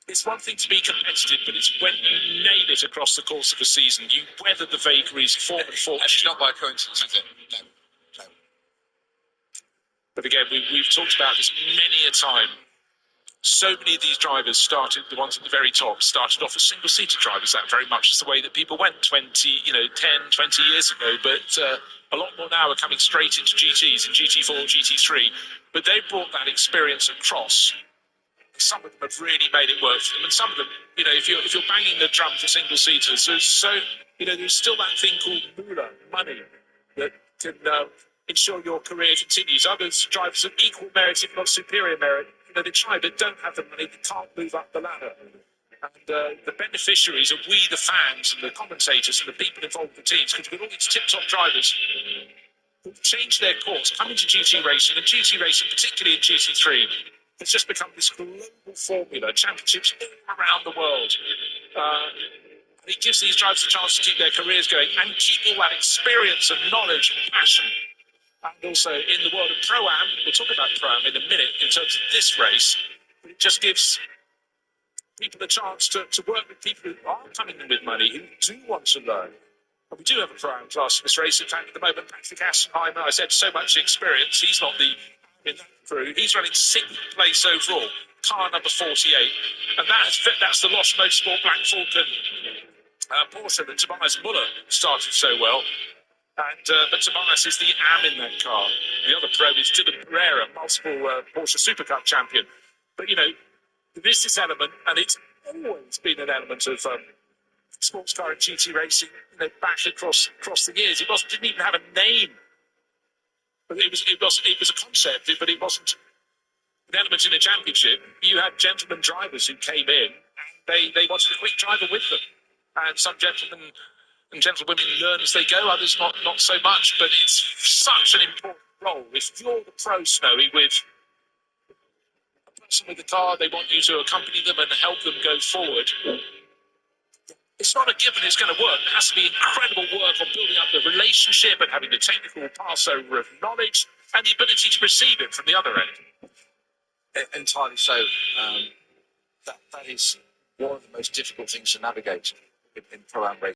It's one thing to be competitive, but it's when you nail it across the course of a season, you weather the vagaries, form and fortune. And it's not by coincidence, is it? No. But again, we've talked about this many a time. So many of these drivers started, the ones at the very top, started off as single-seater drivers. That very much is the way that people went 10, 20 years ago. But a lot more now are coming straight into GTs and GT4, GT3. But they brought that experience across. Some of them have really made it work for them. And some of them, if you're banging the drum for single-seaters, there's still that thing called moolah, money, that can ensure your career continues. Others, drivers of equal merit, if not superior merit, they try but don't have the money, they can't move up the ladder. And the beneficiaries are we, the fans, and the commentators, and the people involved with the teams, because we've got all these tip-top drivers who've changed their course, come into GT racing, and GT racing, particularly in GT3, has just become this global formula, championships all around the world. It gives these drivers a chance to keep their careers going and keep all that experience and knowledge and passion. And also in the world of Pro-Am, we'll talk about Pro-Am in a minute in terms of this race, but it just gives people a chance to work with people who are coming in with money, who do want to learn. And we do have a Pro-Am class in this race. In fact, at the moment, Patrick Assenheimer, I said so much experience, he's not in that crew. He's running 6th place overall, car number 48. And that's the Losch Motorsport Black Falcon Porsche that Tobias Muller started so well. And but Tobias is the am in that car. The other pro is Dylan Pereira, multiple Porsche Super Cup champion. But, there is this element, and it's always been an element of sports car and GT racing, back across the years. It didn't even have a name. But it was a concept, but it wasn't an element in a championship. You had gentlemen drivers who came in, They wanted a quick driver with them. And some gentlemen and gentlewomen learn as they go, others not so much, but it's such an important role. If you're the pro, Snowy, with a person with a car, they want you to accompany them and help them go forward. It's not a given it's going to work. There has to be incredible work on building up the relationship and having the technical passover of knowledge and the ability to receive it from the other end. Entirely so. That is one of the most difficult things to navigate in pro-am racing.